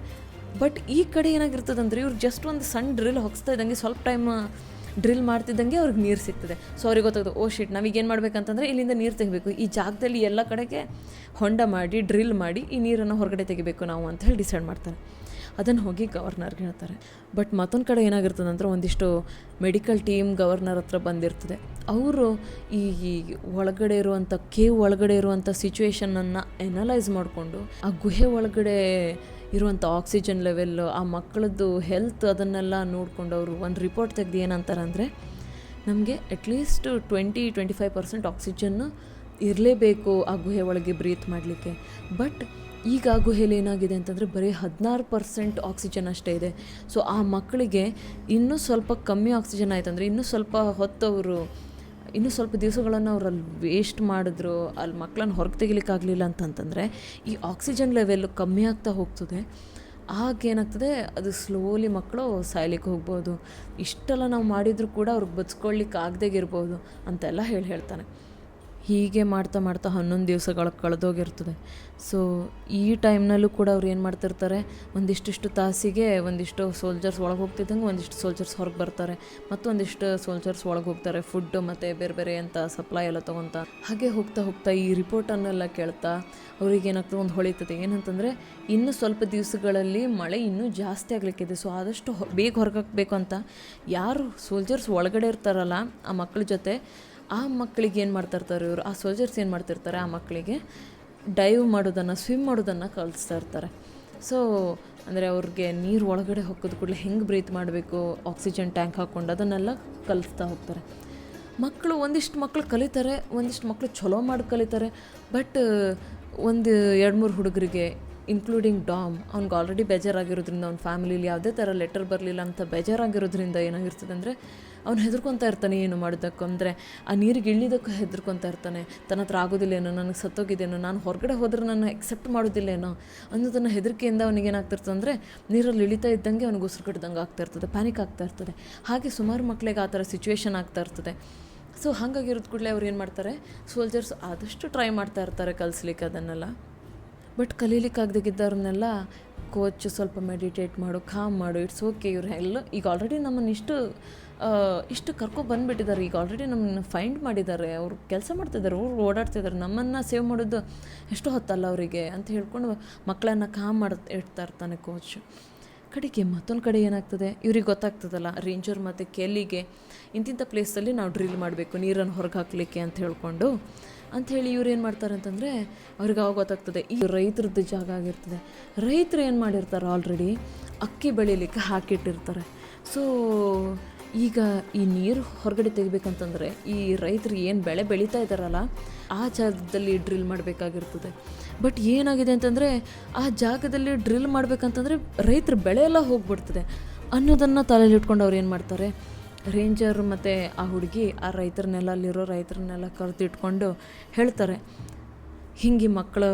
ಬಟ್ ಈ ಕಡೆ ಏನಾಗಿರ್ತದೆ ಅಂದರೆ ಇವ್ರು ಜಸ್ಟ್ ಒಂದು ಸಣ್ಣ ಡ್ರಿಲ್ ಹೊಗಿಸ್ತಾ ಇದ್ದಂಗೆ, ಸ್ವಲ್ಪ ಟೈಮ್ ಡ್ರಿಲ್ ಮಾಡ್ತಿದ್ದಂಗೆ ಅವ್ರಿಗೆ ನೀರು ಸಿಗ್ತದೆ. ಸೊ ಅವ್ರಿಗೆ ಗೊತ್ತಾಗ್ತದೆ, ಶಿಟ್, ನಾವೀಗೇನು ಮಾಡಬೇಕಂತಂದರೆ ಇಲ್ಲಿಂದ ನೀರು ತೆಗಿಬೇಕು, ಈ ಜಾಗದಲ್ಲಿ ಎಲ್ಲ ಕಡೆಗೆ ಹೊಂಡ ಮಾಡಿ ಡ್ರಿಲ್ ಮಾಡಿ ಈ ನೀರನ್ನು ಹೊರಗಡೆ ತೆಗಿಬೇಕು ನಾವು ಅಂತ ಹೇಳಿ ಡಿಸೈಡ್ ಮಾಡ್ತಾರೆ. ಅದನ್ನು ಹೋಗಿ ಗವರ್ನರ್ಗೆ ಹೇಳ್ತಾರೆ. ಬಟ್ ಮತ್ತೊಂದು ಕಡೆ ಏನಾಗಿರ್ತದೆ ಅಂದರೆ ಒಂದಿಷ್ಟು ಮೆಡಿಕಲ್ ಟೀಮ್ ಗವರ್ನರ್ ಹತ್ರ ಬಂದಿರ್ತದೆ. ಅವರು ಈ ಒಳಗಡೆ ಇರುವಂಥ ಒಳಗಡೆ ಇರುವಂಥ ಸಿಚುವೇಶನನ್ನು ಎನಲೈಸ್ ಮಾಡಿಕೊಂಡು ಆ ಗುಹೆ ಒಳಗಡೆ ಇರುವಂಥ ಆಕ್ಸಿಜನ್ ಲೆವೆಲ್ಲು, ಆ ಮಕ್ಕಳದ್ದು ಹೆಲ್ತ್, ಅದನ್ನೆಲ್ಲ ನೋಡಿಕೊಂಡು ಅವರು ಒಂದು ರಿಪೋರ್ಟ್ ತೆಗೆದು ಏನಂತಾರೆ ಅಂದರೆ, ನಮಗೆ ಅಟ್ಲೀಸ್ಟ್ 20-25% ಆಕ್ಸಿಜನ್ನು ಇರಲೇಬೇಕು ಆ ಗುಹೆ ಒಳಗೆ ಬ್ರೀತ್ ಮಾಡಲಿಕ್ಕೆ. ಬಟ್ ಈಗ ಆ ಗುಹೆಯಲ್ಲಿ ಏನಾಗಿದೆ ಅಂತಂದರೆ ಬರೀ 16% ಆಕ್ಸಿಜನ್ ಅಷ್ಟೇ ಇದೆ. ಸೊ ಆ ಮಕ್ಕಳಿಗೆ ಇನ್ನೂ ಸ್ವಲ್ಪ ಕಮ್ಮಿ ಆಕ್ಸಿಜನ್ ಆಯ್ತಂದರೆ ಇನ್ನೂ ಸ್ವಲ್ಪ ಇನ್ನೂ ಸ್ವಲ್ಪ ದಿವಸಗಳನ್ನು ಅವ್ರು ಅಲ್ಲಿ ವೇಸ್ಟ್ ಮಾಡಿದ್ರು, ಅಲ್ಲಿ ಮಕ್ಕಳನ್ನ ಹೊರಗೆ ತೆಗಿಲಿಕ್ಕಾಗಲಿಲ್ಲ ಅಂತಂತಂದರೆ ಈ ಆಕ್ಸಿಜನ್ ಲೆವೆಲ್ಲು ಕಮ್ಮಿ ಆಗ್ತಾ ಹೋಗ್ತದೆ. ಆಗೇನಾಗ್ತದೆ, ಅದು ಸ್ಲೋಲಿ ಮಕ್ಕಳು ಸಾಯ್ಲಿಕ್ಕೆ ಹೋಗ್ಬೋದು. ಇಷ್ಟೆಲ್ಲ ನಾವು ಮಾಡಿದರೂ ಕೂಡ ಅವ್ರಿಗೆ ಬದುಸ್ಕೊಳ್ಳಿಕ್ಕೆ ಆಗದೇ ಇರ್ಬೋದು ಅಂತೆಲ್ಲ ಹೇಳ್ತಾನೆ. ಹೀಗೆ ಮಾಡ್ತಾ 11 ದಿವಸಗಳು ಕಳೆದೋಗಿರ್ತದೆ. ಸೊ ಈ ಟೈಮ್ನಲ್ಲೂ ಕೂಡ ಅವ್ರು ಏನು ಮಾಡ್ತಿರ್ತಾರೆ, ಒಂದಿಷ್ಟು ತಾಸಿಗೆ ಒಂದಿಷ್ಟು ಸೋಲ್ಜರ್ಸ್ ಒಳಗೆ ಹೋಗ್ತಿದ್ದಂಗೆ ಒಂದಿಷ್ಟು ಸೋಲ್ಜರ್ಸ್ ಹೊರಗೆ ಬರ್ತಾರೆ, ಮತ್ತು ಒಂದಿಷ್ಟು ಸೋಲ್ಜರ್ಸ್ ಒಳಗೆ ಹೋಗ್ತಾರೆ ಫುಡ್ ಮತ್ತು ಬೇರೆ ಅಂತ ಸಪ್ಲೈ ಎಲ್ಲ ತೊಗೊತ. ಹಾಗೆ ಹೋಗ್ತಾ ಈ ರಿಪೋರ್ಟನ್ನೆಲ್ಲ ಕೇಳ್ತಾ ಅವ್ರಿಗೇನಾಗ್ತದೆ, ಒಂದು ಹೊಳಿತದೆ ಏನಂತಂದರೆ ಇನ್ನೂ ಸ್ವಲ್ಪ ದಿವಸಗಳಲ್ಲಿ ಮಳೆ ಇನ್ನೂ ಜಾಸ್ತಿ ಆಗಲಿಕ್ಕಿದೆ. ಸೊ ಆದಷ್ಟು ಬೇಗ ಹೊರಗೆ ಹಾಕಬೇಕು ಅಂತ ಯಾರು ಸೋಲ್ಜರ್ಸ್ ಒಳಗಡೆ ಇರ್ತಾರಲ್ಲ ಆ ಮಕ್ಕಳ ಜೊತೆ, ಆ ಮಕ್ಕಳಿಗೆ ಏನು ಮಾಡ್ತಾಯಿರ್ತಾರೆ ಇವರು, ಆ ಸೋಲ್ಜರ್ಸ್ ಏನು ಮಾಡ್ತಿರ್ತಾರೆ, ಆ ಮಕ್ಕಳಿಗೆ ಡೈವ್ ಮಾಡೋದನ್ನು, ಸ್ವಿಮ್ ಮಾಡೋದನ್ನು ಕಲಿಸ್ತಾ ಇರ್ತಾರೆ. ಸೊ ಅಂದರೆ ಅವ್ರಿಗೆ ನೀರು ಒಳಗಡೆ ಹೋಗೋದು ಕೂಡಲೇ ಹೆಂಗೆ ಬ್ರೀತ್ ಮಾಡಬೇಕು, ಆಕ್ಸಿಜನ್ ಟ್ಯಾಂಕ್ ಹಾಕ್ಕೊಂಡು ಅದನ್ನೆಲ್ಲ ಕಲಿಸ್ತಾ ಹೋಗ್ತಾರೆ. ಒಂದಿಷ್ಟು ಮಕ್ಕಳು ಕಲಿತಾರೆ, ಒಂದಿಷ್ಟು ಮಕ್ಕಳು ಚಲೋ ಮಾಡಿ ಕಲಿತಾರೆ. ಬಟ್ ಒಂದು 2-3 ಹುಡುಗರಿಗೆ, ಇನ್ಕ್ಲೂಡಿಂಗ್ ಡಾಮ್, ಅವ್ನಿಗೆ ಆಲ್ರೆಡಿ ಬೇಜಾರಾಗಿರೋದ್ರಿಂದ, ಅವ್ನ ಫ್ಯಾಮಿಲಿಲಿ ಯಾವುದೇ ಥರ ಲೆಟರ್ ಬರಲಿಲ್ಲ ಅಂತ ಬೇಜಾರಾಗಿರೋದ್ರಿಂದ ಏನಾಗಿರ್ತದೆ ಅಂದರೆ ಅವ್ನು ಹೆದರ್ಕೊತಾ ಇರ್ತಾನೆ. ಏನು ಮಾಡೋದಕ್ಕೂ ಅಂದರೆ ಆ ನೀರಿಗೆ ಇಳಿಯೋದಕ್ಕೂ ಹೆದರ್ಕೊತಾ ಇರ್ತಾನೆ. ತನ್ನ ಹತ್ರ ಆಗೋದಿಲ್ಲೇನೋ, ನನಗೆ ಸತ್ತೋಗಿದ್ದೇನೋ, ನಾನು ಹೊರಗಡೆ ಹೋದ್ರೆ ನನ್ನ ಎಕ್ಸೆಪ್ಟ್ ಮಾಡೋದಿಲ್ಲೇನೋ ಅನ್ನೋದನ್ನು ಹೆದರಿಕೆಯಿಂದ ಅವನಿಗೇನಾಗ್ತಿರ್ತದೆ ಅಂದರೆ ನೀರಲ್ಲಿ ಇಳಿತಾ ಇದ್ದಂಗೆ ಅವ್ನಿಗೆ ಉಸಿರು ಕಟ್ಟಿದಂಗೆ ಆಗ್ತಾಯಿರ್ತದೆ, ಪ್ಯಾನಿಕ್ ಆಗ್ತಾ ಇರ್ತದೆ. ಹಾಗೆ ಸುಮಾರು ಮಕ್ಕಳಿಗೆ ಆ ಥರ ಸಿಚುವೇಶನ್ ಆಗ್ತಾ ಇರ್ತದೆ. ಸೊ ಹಾಗಾಗಿರೋದು ಕೂಡಲೇ ಅವ್ರು ಏನು ಮಾಡ್ತಾರೆ, ಸೋಲ್ಜರ್ಸ್ ಆದಷ್ಟು ಟ್ರೈ ಮಾಡ್ತಾ ಇರ್ತಾರೆ ಕಲಿಸ್ಲಿಕ್ಕೆ ಅದನ್ನೆಲ್ಲ. ಬಟ್ ಕಲೀಲಿಕ್ಕಾಗದಿದ್ದವ್ರನ್ನೆಲ್ಲ ಕೋಚ್ ಸ್ವಲ್ಪ ಮೆಡಿಟೇಟ್ ಮಾಡು, ಕಾಮ್ ಮಾಡು, ಇಟ್ಸ್ ಓಕೆ, ಇವ್ರು ಎಲ್ಲ ಈಗ ಆಲ್ರೆಡಿ ನಮ್ಮನ್ನು ಇಷ್ಟು ಬಂದುಬಿಟ್ಟಿದ್ದಾರೆ, ಈಗ ಆಲ್ರೆಡಿ ನಮ್ಮನ್ನು ಫೈಂಡ್ ಮಾಡಿದ್ದಾರೆ, ಅವರು ಕೆಲಸ ಮಾಡ್ತಿದ್ದಾರೆ, ಅವ್ರು ಓಡಾಡ್ತಿದ್ದಾರೆ, ನಮ್ಮನ್ನು ಸೇವ್ ಮಾಡೋದು ಎಷ್ಟು ಹೊತ್ತಲ್ಲ ಅವರಿಗೆ ಅಂತ ಹೇಳ್ಕೊಂಡು ಮಕ್ಕಳನ್ನು ಕಾಮ್ ಇಡ್ತಾ ಇರ್ತಾನೆ ಕೋಚ್. ಕಡೆಗೆ ಮತ್ತೊಂದು ಕಡೆ ಏನಾಗ್ತದೆ, ಇವ್ರಿಗೆ ಗೊತ್ತಾಗ್ತದಲ್ಲ ರೇಂಜರ್ ಮತ್ತು ಕೆಲ್ಲಿಗೆ ಇಂತಿಂಥ ಪ್ಲೇಸಲ್ಲಿ ನಾವು ಡ್ರಿಲ್ ಮಾಡಬೇಕು ನೀರನ್ನು ಹೊರಗೆ ಹಾಕಲಿಕ್ಕೆ ಅಂತ ಅಂಥೇಳಿ ಇವ್ರು ಏನು ಮಾಡ್ತಾರೆ ಅಂತಂದರೆ ಅವ್ರಿಗೆ ಅವಾಗ ಗೊತ್ತಾಗ್ತದೆ ಈ ರೈತರದ್ದು ಜಾಗ ಆಗಿರ್ತದೆ. ರೈತರು ಏನು ಮಾಡಿರ್ತಾರೆ, ಆಲ್ರೆಡಿ ಅಕ್ಕಿ ಬೆಳೀಲಿಕ್ಕೆ ಹಾಕಿಟ್ಟಿರ್ತಾರೆ. ಸೊ ಈಗ ಈ ನೀರು ಹೊರಗಡೆ ತೆಗಿಬೇಕಂತಂದರೆ ಈ ರೈತರು ಏನು ಬೆಳೆ ಬೆಳೀತಾ ಇದ್ದಾರಲ್ಲ ಆ ಜಾಗದಲ್ಲಿ ಡ್ರಿಲ್ ಮಾಡಬೇಕಾಗಿರ್ತದೆ. ಬಟ್ ಏನಾಗಿದೆ ಅಂತಂದರೆ ಆ ಜಾಗದಲ್ಲಿ ಡ್ರಿಲ್ ಮಾಡಬೇಕಂತಂದರೆ ರೈತರ ಬೆಳೆ ಎಲ್ಲ ಹೋಗ್ಬಿಡ್ತದೆ ಅನ್ನೋದನ್ನು ತಲೆಯಲ್ಲಿ ಇಟ್ಕೊಂಡು ಅವ್ರು ಏನು ಮಾಡ್ತಾರೆ, ರೇಂಜರ್ ಮತ್ತು ಆ ಹುಡುಗಿ ಆ ಅಲ್ಲಿರೋ ರೈತರನ್ನೆಲ್ಲ ಕರೆದಿಟ್ಕೊಂಡು ಹೇಳ್ತಾರೆ, ಹಿಂಗೆ ಮಕ್ಕಳು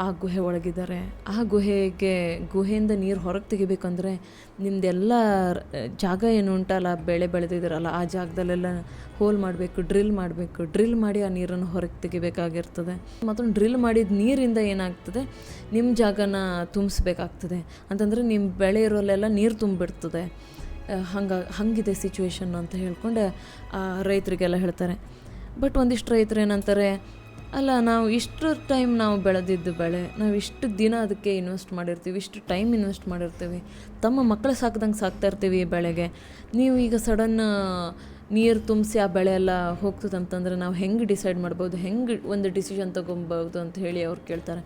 ಆ ಗುಹೆ ಒಳಗಿದ್ದಾರೆ, ಆ ಗುಹೆಯಿಂದ ನೀರು ಹೊರಗೆ ತೆಗಿಬೇಕಂದ್ರೆ ನಿಮ್ಮದೆಲ್ಲ ಜಾಗ ಏನು ಉಂಟಲ್ಲ, ಬೆಳೆ ಬೆಳೆದಿದ್ದೀರಲ್ಲ ಆ ಜಾಗದಲ್ಲೆಲ್ಲ ಹೋಲ್ ಮಾಡಬೇಕು, ಡ್ರಿಲ್ ಮಾಡಿ ಆ ನೀರನ್ನು ಹೊರಗೆ ತೆಗಿಬೇಕಾಗಿರ್ತದೆ. ಮತ್ತೊಂದು ಡ್ರಿಲ್ ಮಾಡಿದ ನೀರಿಂದ ಏನಾಗ್ತದೆ, ನಿಮ್ಮ ಜಾಗನ ತುಂಬಿಸ್ಬೇಕಾಗ್ತದೆ ಅಂತಂದರೆ ನಿಮ್ಮ ಬೆಳೆ ಇರೋಲ್ಲೆಲ್ಲ ನೀರು ತುಂಬಿಡ್ತದೆ. ಹಂಗಿದೆ ಸಿಚುವೇಶನ್ ಅಂತ ಹೇಳ್ಕೊಂಡು ಆ ರೈತರಿಗೆಲ್ಲ ಹೇಳ್ತಾರೆ. ಬಟ್ ಒಂದಿಷ್ಟು ರೈತರು ಏನಂತಾರೆ, ಅಲ್ಲ, ನಾವು ಇಷ್ಟು ಟೈಮ್ ನಾವು ಬೆಳೆದಿದ್ದು ಬೆಳೆ, ನಾವು ಇಷ್ಟು ದಿನ ಅದಕ್ಕೆ ಇನ್ವೆಸ್ಟ್ ಮಾಡಿರ್ತೀವಿ, ಇಷ್ಟು ಟೈಮ್ ಇನ್ವೆಸ್ಟ್ ಮಾಡಿರ್ತೀವಿ, ತಮ್ಮ ಮಕ್ಕಳು ಸಾಕ್ದಂಗೆ ಸಾಕ್ತಾ ಇರ್ತೀವಿ ಈ ಬೆಳೆಗೆ. ನೀವು ಈಗ ಸಡನ್ ನೀರು ತುಂಬಿಸಿ ಆ ಬೆಳೆ ಎಲ್ಲ ಹೋಗ್ತದಂತಂದ್ರೆ ನಾವು ಹೆಂಗೆ ಡಿಸೈಡ್ ಮಾಡ್ಬೋದು, ಹೆಂಗೆ ಒಂದು ಡಿಸಿಷನ್ ತೊಗೊಬೋದು ಅಂತ ಹೇಳಿ ಅವ್ರು ಕೇಳ್ತಾರೆ.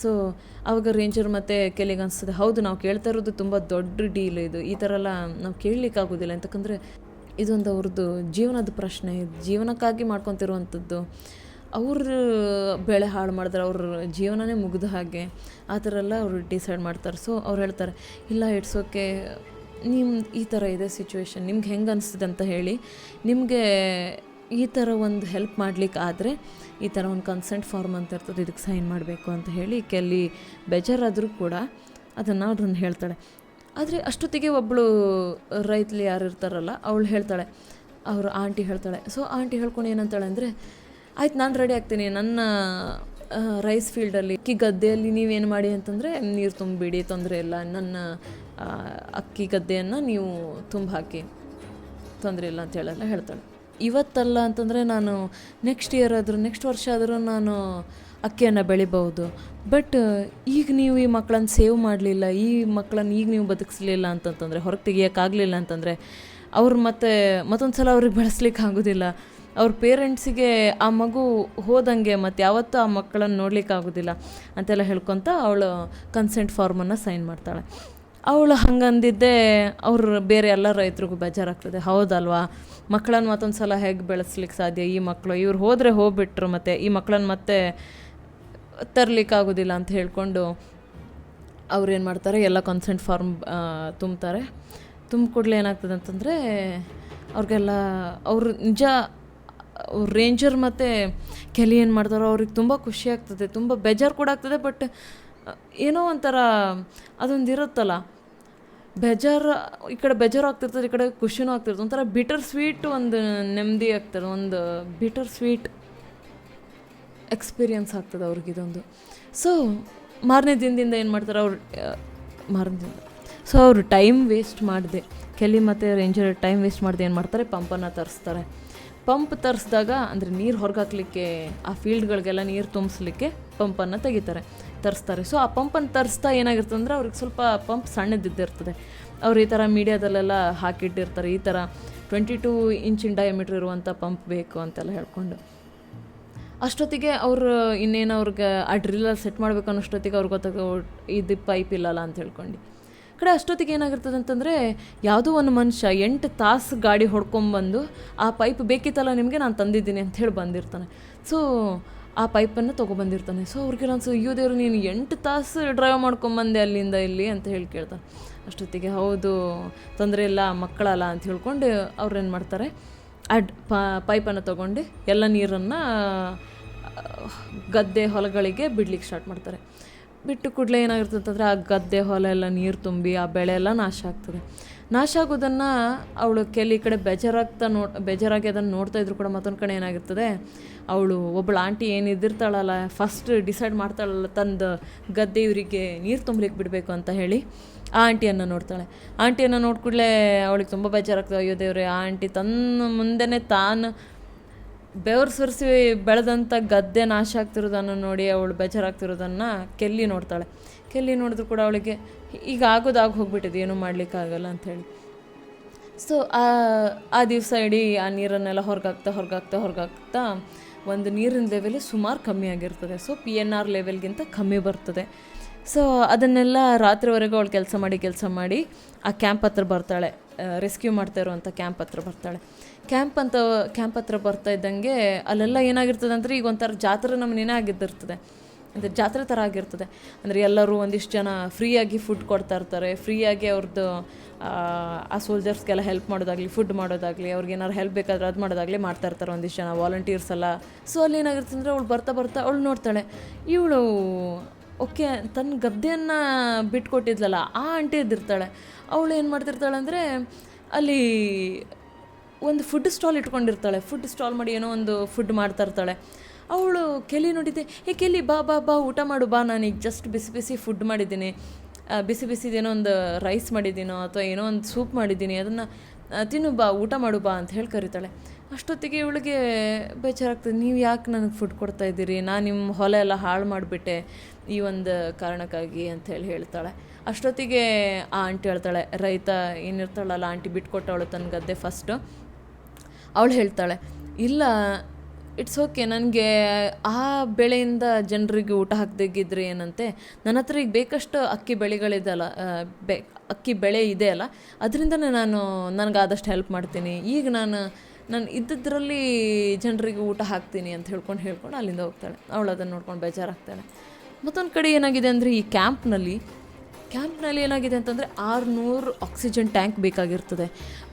ಸೊ ಆವಾಗ ರೇಂಜರ್ ಮತ್ತು ಕೆಲಿಗೆ ಅನಿಸ್ತದೆ, ಹೌದು ನಾವು ಕೇಳ್ತಾ ಇರೋದು ತುಂಬ ದೊಡ್ಡ ಡೀಲ್ ಇದು, ಈ ಥರ ಎಲ್ಲ ನಾವು ಕೇಳಲಿಕ್ಕಾಗೋದಿಲ್ಲ. ಯಾಕಂದರೆ ಇದೊಂದು ಅವ್ರದ್ದು ಜೀವನದ ಪ್ರಶ್ನೆ, ಜೀವನಕ್ಕಾಗಿ ಮಾಡ್ಕೊತಿರುವಂಥದ್ದು. ಅವ್ರ ಬೆಳೆ ಹಾಳು ಮಾಡಿದ್ರೆ ಅವ್ರ ಜೀವನನೇ ಮುಗಿದ ಹಾಗೆ, ಆ ಥರ ಎಲ್ಲ ಅವರು ಡಿಸೈಡ್ ಮಾಡ್ತಾರೆ. ಸೊ ಅವ್ರು ಹೇಳ್ತಾರೆ, ಇಲ್ಲ ಇಟ್ಸ್ ಓಕೆ, ನಿಮ್ಮ ಈ ಥರ ಇದೆ ಸಿಚುವೇಶನ್, ನಿಮ್ಗೆ ಹೆಂಗೆ ಅನಿಸ್ತದೆ ಅಂತ ಹೇಳಿ, ನಿಮಗೆ ಈ ಥರ ಒಂದು ಹೆಲ್ಪ್ ಮಾಡ್ಲಿಕ್ಕೆ ಆದರೆ ಈ ಥರ ಒಂದು ಕನ್ಸೆಂಟ್ ಫಾರ್ಮ್ ಅಂತ ಇರ್ತದೆ, ಇದಕ್ಕೆ ಸೈನ್ ಮಾಡಬೇಕು ಅಂತ ಹೇಳಿ ಕೆಲ್ಲಿ ಬೇಜಾರಾದರೂ ಕೂಡ ಅದನ್ನು ಹೇಳ್ತಾಳೆ. ಆದರೆ ಅಷ್ಟೊತ್ತಿಗೆ ಒಬ್ಬಳು ರೈತಲಿ ಯಾರು ಇರ್ತಾರಲ್ಲ ಅವಳು ಹೇಳ್ತಾಳೆ, ಅವರು ಆಂಟಿ ಹೇಳ್ತಾಳೆ. ಸೊ ಆಂಟಿ ಹೇಳ್ಕೊಂಡು ಏನಂತಾಳೆ ಅಂದರೆ, ಆಯ್ತು ನಾನು ರೆಡಿ ಆಗ್ತೀನಿ, ನನ್ನ ರೈಸ್ ಫೀಲ್ಡಲ್ಲಿ ಅಕ್ಕಿ ಗದ್ದೆಯಲ್ಲಿ ನೀವೇನು ಮಾಡಿ ಅಂತಂದರೆ ನೀರು ತುಂಬಿಬಿಡಿ, ತೊಂದರೆ ಇಲ್ಲ, ನನ್ನ ಅಕ್ಕಿ ಗದ್ದೆಯನ್ನು ನೀವು ತುಂಬ ಹಾಕಿ, ತೊಂದರೆ ಇಲ್ಲ ಅಂತ ಹೇಳ್ತಾಳೆ. ಇವತ್ತಲ್ಲ ಅಂತಂದರೆ ನಾನು ನೆಕ್ಸ್ಟ್ ಇಯರ್ ಆದರೂ, ನೆಕ್ಸ್ಟ್ ವರ್ಷ ಆದರೂ ನಾನು ಅಕ್ಕಿಯನ್ನು ಬೆಳಿಬೋದು. ಬಟ್ ಈಗ ನೀವು ಈ ಮಕ್ಕಳನ್ನು ಸೇವ್ ಮಾಡಲಿಲ್ಲ, ಈ ಮಕ್ಕಳನ್ನು ಈಗ ನೀವು ಬದುಕಿಸ್ಲಿಲ್ಲ ಅಂತಂತಂದರೆ, ಹೊರಗೆ ತೆಗಿಯೋಕ್ಕಾಗಲಿಲ್ಲ ಅಂತಂದರೆ ಅವ್ರು ಮತ್ತೊಂದು ಸಲ ಅವ್ರಿಗೆ ಬೆಳೆಸ್ಲಿಕ್ಕೆ ಆಗೋದಿಲ್ಲ. ಅವ್ರ ಪೇರೆಂಟ್ಸಿಗೆ ಆ ಮಗು ಹೋದಂಗೆ ಮತ್ತು ಯಾವತ್ತೂ ಆ ಮಕ್ಕಳನ್ನು ನೋಡಲಿಕ್ಕಾಗೋದಿಲ್ಲ ಅಂತೆಲ್ಲ ಹೇಳ್ಕೊತ ಅವಳು ಕನ್ಸೆಂಟ್ ಫಾರ್ಮನ್ನು ಸೈನ್ ಮಾಡ್ತಾಳೆ. ಅವಳು ಹಂಗಂದಿದ್ದೆ ಅವ್ರು ಬೇರೆ ಎಲ್ಲ ರೈತರಿಗೂ ಬೇಜಾರಾಗ್ತದೆ. ಹೌದಲ್ವಾ, ಮಕ್ಕಳನ್ನು ಮತ್ತೊಂದು ಸಲ ಹೇಗೆ ಬೆಳೆಸ್ಲಿಕ್ಕೆ ಸಾಧ್ಯ, ಈ ಮಕ್ಕಳು ಇವ್ರು ಹೋದರೆ ಹೋಗ್ಬಿಟ್ರು, ಮತ್ತು ಈ ಮಕ್ಕಳನ್ನು ಮತ್ತೆ ತರಲಿಕ್ಕಾಗೋದಿಲ್ಲ ಅಂತ ಹೇಳ್ಕೊಂಡು ಅವ್ರೇನು ಮಾಡ್ತಾರೆ, ಎಲ್ಲ ಕನ್ಸೆಂಟ್ ಫಾರ್ಮ್ ತುಂಬ್ತಾರೆ. ಕೂಡಲೇ ಏನಾಗ್ತದೆ ಅಂತಂದರೆ ಅವ್ರಿಗೆಲ್ಲ ಅವರು ನಿಜ ರೇಂಜರ್ ಮತ್ತು ಕೆಲಿ ಏನು ಮಾಡ್ತಾರೋ ಅವ್ರಿಗೆ ತುಂಬ ಖುಷಿ ಆಗ್ತದೆ, ತುಂಬ ಬೇಜಾರು ಕೂಡ ಆಗ್ತದೆ. ಬಟ್ ಏನೋ ಒಂಥರ ಅದೊಂದು ಇರುತ್ತಲ್ಲ, ಬೇಜಾರು ಈ ಕಡೆ ಬೇಜಾರು ಆಗ್ತಿರ್ತದೆ, ಈ ಕಡೆ ಖುಷಿನೂ ಆಗ್ತಿರ್ತದೆ, ಒಂಥರ ಬಿಟರ್ ಸ್ವೀಟ್, ಒಂದು ನೆಮ್ಮದಿ ಆಗ್ತದೆ, ಒಂದು ಬಿಟರ್ ಸ್ವೀಟ್ ಎಕ್ಸ್ಪೀರಿಯನ್ಸ್ ಆಗ್ತದೆ ಅವ್ರಿಗಿದೊಂದು. ಸೊ ಮಾರನೇ ದಿನದಿಂದ ಏನು ಮಾಡ್ತಾರೆ ಅವ್ರು, ಮಾರನೇ ದಿನ ಸೊ ಅವರು ಟೈಮ್ ವೇಸ್ಟ್ ಮಾಡಿದೆ, ಕೆಲಿ ಮತ್ತು ರೇಂಜರ್ ಟೈಮ್ ವೇಸ್ಟ್ ಮಾಡಿದೆ ಏನು ಮಾಡ್ತಾರೆ, ಪಂಪನ್ನು ತರಿಸ್ತಾರೆ. ಪಂಪ್ ತರಿಸಿದಾಗ ಅಂದರೆ ನೀರು ಹೊರಗೆ ಹಾಕಲಿಕ್ಕೆ, ಆ ಫೀಲ್ಡ್ಗಳಿಗೆಲ್ಲ ನೀರು ತುಂಬಿಸ್ಲಿಕ್ಕೆ ಪಂಪನ್ನು ತರಿಸ್ತಾರೆ. ಸೊ ಆ ಪಂಪನ್ನು ತರಿಸ್ತಾ ಏನಾಗಿರ್ತದೆ ಅಂದರೆ ಅವ್ರಿಗೆ ಸ್ವಲ್ಪ ಪಂಪ್ ಸಣ್ಣದಿದ್ದಿರ್ತದೆ. ಅವ್ರು ಈ ಥರ ಮೀಡಿಯಾದಲ್ಲೆಲ್ಲ ಹಾಕಿಟ್ಟಿರ್ತಾರೆ, ಈ ಥರ 22 ಇಂಚಿನ ಡಯಾಮೀಟ್ರ್ ಇರುವಂಥ ಪಂಪ್ ಬೇಕು ಅಂತೆಲ್ಲ ಹೇಳ್ಕೊಂಡು. ಅಷ್ಟೊತ್ತಿಗೆ ಅವರು ಇನ್ನೇನು ಅವ್ರಿಗೆ ಆ ಡ್ರಿಲ್ಲಲ್ಲಿ ಸೆಟ್ ಮಾಡಬೇಕು ಅನ್ನೋಷ್ಟೊತ್ತಿಗೆ ಅವ್ರಿಗೆ ಗೊತ್ತಾಗ ಇದು ಪೈಪ್ ಇಲ್ಲಲ್ಲ ಅಂತ ಹೇಳ್ಕೊಂಡು ಕಡೆ ಅಷ್ಟೊತ್ತಿಗೆ ಏನಾಗಿರ್ತದೆ ಅಂತಂದರೆ, ಯಾವುದೋ ಒಂದು ಮನುಷ್ಯ 8 ತಾಸು ಗಾಡಿ ಹೊಡ್ಕೊಂಬಂದು ಆ ಪೈಪ್ ಬೇಕಿತ್ತಲ್ಲ ನಿಮಗೆ, ನಾನು ತಂದಿದ್ದೀನಿ ಅಂತ ಹೇಳಿ ಬಂದಿರ್ತಾನೆ. ಸೊ ಆ ಪೈಪನ್ನು ತೊಗೊಬಂದಿರ್ತಾನೆ. ಸೊ ಅವ್ರಿಗೆ ಅನ್ಸೋ, ಅಯ್ಯೋ ದೇವ್ರು, ನೀನು 8 ತಾಸು ಡ್ರೈವ್ ಮಾಡ್ಕೊಂಬಂದೆ ಅಲ್ಲಿಂದ ಇಲ್ಲಿ ಅಂತ ಹೇಳಿ ಕೇಳ್ತಾನೆ. ಅಷ್ಟೊತ್ತಿಗೆ ಹೌದು, ತೊಂದರೆ ಇಲ್ಲ, ಮಕ್ಕಳಲ್ಲ ಅಂತ ಹೇಳ್ಕೊಂಡು ಅವ್ರೇನು ಮಾಡ್ತಾರೆ, ಪೈಪನ್ನು ತೊಗೊಂಡು ಎಲ್ಲ ನೀರನ್ನು ಗದ್ದೆ ಹೊಲಗಳಿಗೆ ಬಿಡ್ಲಿಕ್ಕೆ ಸ್ಟಾರ್ಟ್ ಮಾಡ್ತಾರೆ. ಬಿಟ್ಟು ಕೂಡಲೇ ಏನಾಗಿರ್ತದೆ ಅಂತಂದರೆ ಆ ಗದ್ದೆ ಹೊಲ ಎಲ್ಲ ನೀರು ತುಂಬಿ ಆ ಬೆಳೆ ಎಲ್ಲ ನಾಶ ಆಗ್ತದೆ. ನಾಶ ಆಗೋದನ್ನು ಅವಳು ಕೆಲಿ ಕಡೆ ಬೇಜಾರಾಗಿ ಅದನ್ನು ನೋಡ್ತಾ ಇದ್ರು ಕೂಡ, ಮತ್ತೊಂದು ಕಡೆ ಏನಾಗಿರ್ತದೆ, ಅವಳು ಒಬ್ಬಳು ಆಂಟಿ ಏನಿದ್ದಿರ್ತಾಳಲ್ಲ, ಫಸ್ಟ್ ಡಿಸೈಡ್ ಮಾಡ್ತಾಳಲ್ಲ ತಂದು ಗದ್ದೆ ಇವರಿಗೆ ನೀರು ತುಂಬಲಿಕ್ಕೆ ಬಿಡಬೇಕು ಅಂತ ಹೇಳಿ, ಆ ಆಂಟಿಯನ್ನು ನೋಡ್ತಾಳೆ. ಆಂಟಿಯನ್ನು ನೋಡ್ಕೂಡಲೇ ಅವಳಿಗೆ ತುಂಬ ಬೇಜಾರಾಗ್ತದೆ. ಅಯ್ಯೋ ದೇವ್ರೆ, ಆ ಆಂಟಿ ತನ್ನ ಮುಂದೆನೇ ತಾನು ಬೆವರು ಸುರಿಸಿ ಬೆಳೆದಂಥ ಗದ್ದೆ ನಾಶ ಆಗ್ತಿರೋದನ್ನು ನೋಡಿ ಅವಳು ಬೇಜಾರಾಗ್ತಿರೋದನ್ನು ಕೆಲ್ಲಿ ನೋಡ್ತಾಳೆ. ಕೆಲ್ಲಿ ನೋಡಿದ್ರು ಕೂಡ ಅವಳಿಗೆ ಈಗ ಹೋಗ್ಬಿಟ್ಟಿದೆ, ಏನೂ ಮಾಡಲಿಕ್ಕಾಗಲ್ಲ ಅಂಥೇಳಿ. ಸೊ ಆ ದಿವಸ ಇಡೀ ಆ ನೀರನ್ನೆಲ್ಲ ಹೊರಗಾಗ್ತಾ ಒಂದು ನೀರಿನ ಲೆವೆಲ್ ಸುಮಾರು ಕಮ್ಮಿ ಆಗಿರ್ತದೆ. ಸೊ PNR ಲೆವೆಲ್ಗಿಂತ ಕಮ್ಮಿ ಬರ್ತದೆ. ಸೊ ಅದನ್ನೆಲ್ಲ ರಾತ್ರಿವರೆಗೂ ಅವಳು ಕೆಲಸ ಮಾಡಿ ಆ ಕ್ಯಾಂಪ್ ಹತ್ರ ಬರ್ತಾಳೆ, ರೆಸ್ಕ್ಯೂ ಮಾಡ್ತಾ ಇರುವಂಥ ಕ್ಯಾಂಪ್ ಹತ್ರ ಬರ್ತಾಳೆ. ಕ್ಯಾಂಪ್ ಹತ್ರ ಬರ್ತಾ ಇದ್ದಂಗೆ ಅಲ್ಲೆಲ್ಲ ಏನಾಗಿರ್ತದೆ ಅಂದರೆ, ಈಗ ಒಂಥರ ಜಾತ್ರೆ ನಮ್ಮನೇನೇ ಆಗಿದ್ದಿರ್ತದೆ, ಅಂದರೆ ಜಾತ್ರೆ ಥರ ಆಗಿರ್ತದೆ. ಅಂದರೆ ಎಲ್ಲರೂ ಒಂದಿಷ್ಟು ಜನ ಫ್ರೀಯಾಗಿ ಫುಡ್ ಕೊಡ್ತಾ ಇರ್ತಾರೆ, ಫ್ರೀಯಾಗಿ ಅವ್ರದ್ದು ಆ ಸೋಲ್ಜರ್ಸ್ಗೆಲ್ಲ ಹೆಲ್ಪ್ ಮಾಡೋದಾಗಲಿ, ಫುಡ್ ಮಾಡೋದಾಗಲಿ, ಅವ್ರಿಗೆ ಏನಾರು ಹೆಲ್ಪ್ ಬೇಕಾದ್ರೆ ಅದು ಮಾಡೋದಾಗಲಿ ಮಾಡ್ತಾ ಇರ್ತಾರೆ ಒಂದಿಷ್ಟು ಜನ ವಾಲಂಟಿಯರ್ಸ್ ಎಲ್ಲ. ಸೊ ಅಲ್ಲಿ ಏನಾಗಿರ್ತದೆ ಅಂದರೆ, ಅವಳು ಬರ್ತಾ ಅವಳು ನೋಡ್ತಾಳೆ, ಇವಳು ಓಕೆ ತನ್ನ ಗದ್ದೆಯನ್ನು ಬಿಟ್ಕೊಟ್ಟಿದ್ಲಲ್ಲ ಆ ಆಂಟಿ ಇದ್ದಿರ್ತಾಳೆ. ಅವಳು ಏನು ಮಾಡ್ತಿರ್ತಾಳೆ ಅಂದರೆ, ಅಲ್ಲಿ ಒಂದು ಫುಡ್ ಸ್ಟಾಲ್ ಇಟ್ಕೊಂಡಿರ್ತಾಳೆ. ಫುಡ್ ಸ್ಟಾಲ್ ಮಾಡಿ ಏನೋ ಒಂದು ಫುಡ್ ಮಾಡ್ತಾ ಇರ್ತಾಳೆ. ಅವಳು ಕೆಲಿ ನೋಡಿದ್ದೆ, ಕೆಲಿ ಬಾ ಊಟ ಮಾಡು ಬಾ, ನಾನೀಗ ಜಸ್ಟ್ ಬಿಸಿ ಫುಡ್ ಮಾಡಿದ್ದೀನಿ, ಬಿಸಿದೇನೋ ಒಂದು ರೈಸ್ ಮಾಡಿದ್ದೀನೋ ಅಥವಾ ಏನೋ ಒಂದು ಸೂಪ್ ಮಾಡಿದ್ದೀನಿ, ಅದನ್ನು ತಿನ್ನು ಬಾ, ಊಟ ಮಾಡು ಬಾ ಅಂತ ಹೇಳಿ ಕರೀತಾಳೆ. ಅಷ್ಟೊತ್ತಿಗೆ ಇವಳಿಗೆ ಬೇಜಾರಾಗ್ತದೆ, ನೀವು ಯಾಕೆ ನನಗೆ ಫುಡ್ ಕೊಡ್ತಾಯಿದ್ದೀರಿ, ನಾನು ನಿಮ್ಮ ಹೊಲ ಎಲ್ಲ ಹಾಳು ಮಾಡಿಬಿಟ್ಟೆ ಈ ಒಂದು ಕಾರಣಕ್ಕಾಗಿ ಅಂಥೇಳಿ ಹೇಳ್ತಾಳೆ. ಅಷ್ಟೊತ್ತಿಗೆ ಆ ಆಂಟಿ ಹೇಳ್ತಾಳೆ, ರೈತ ಏನಿರ್ತಾಳಲ್ಲ ಆಂಟಿ ಬಿಟ್ಕೊಟ್ಟವಳು ತನ್ನ ಗದ್ದೆ ಫಸ್ಟು, ಅವಳು ಹೇಳ್ತಾಳೆ, ಇಲ್ಲ ಇಟ್ಸ್ ಓಕೆ, ನನಗೆ ಆ ಬೆಳೆಯಿಂದ ಜನರಿಗೆ ಊಟ ಹಾಕ್ದಾಗಿದ್ರೆ ಏನಂತೆ, ನನ್ನ ಹತ್ರ ಈಗ ಬೇಕಷ್ಟು ಅಕ್ಕಿ ಬೆಳೆಗಳಿದೆಯಲ್ಲ, ಅಕ್ಕಿ ಬೆಳೆ ಇದೆ ಅಲ್ಲ, ಅದರಿಂದನೇ ನನಗಾದಷ್ಟು ಹೆಲ್ಪ್ ಮಾಡ್ತೀನಿ, ಈಗ ನಾನು ಇದ್ದದ್ರಲ್ಲಿ ಜನರಿಗೆ ಊಟ ಹಾಕ್ತೀನಿ ಅಂತ ಹೇಳ್ಕೊಂಡು ಅಲ್ಲಿಂದ ಹೋಗ್ತಾಳೆ. ಅವಳು ಅದನ್ನು ನೋಡ್ಕೊಂಡು ಬೇಜಾರಾಗ್ತಾಳೆ. ಮತ್ತೊಂದು ಕಡೆ ಏನಾಗಿದೆ ಅಂದರೆ, ಈ ಕ್ಯಾಂಪ್ನಲ್ಲಿ ಏನಾಗಿದೆ ಅಂತಂದರೆ 600 ಆಕ್ಸಿಜನ್ ಟ್ಯಾಂಕ್ ಬೇಕಾಗಿರ್ತದೆ.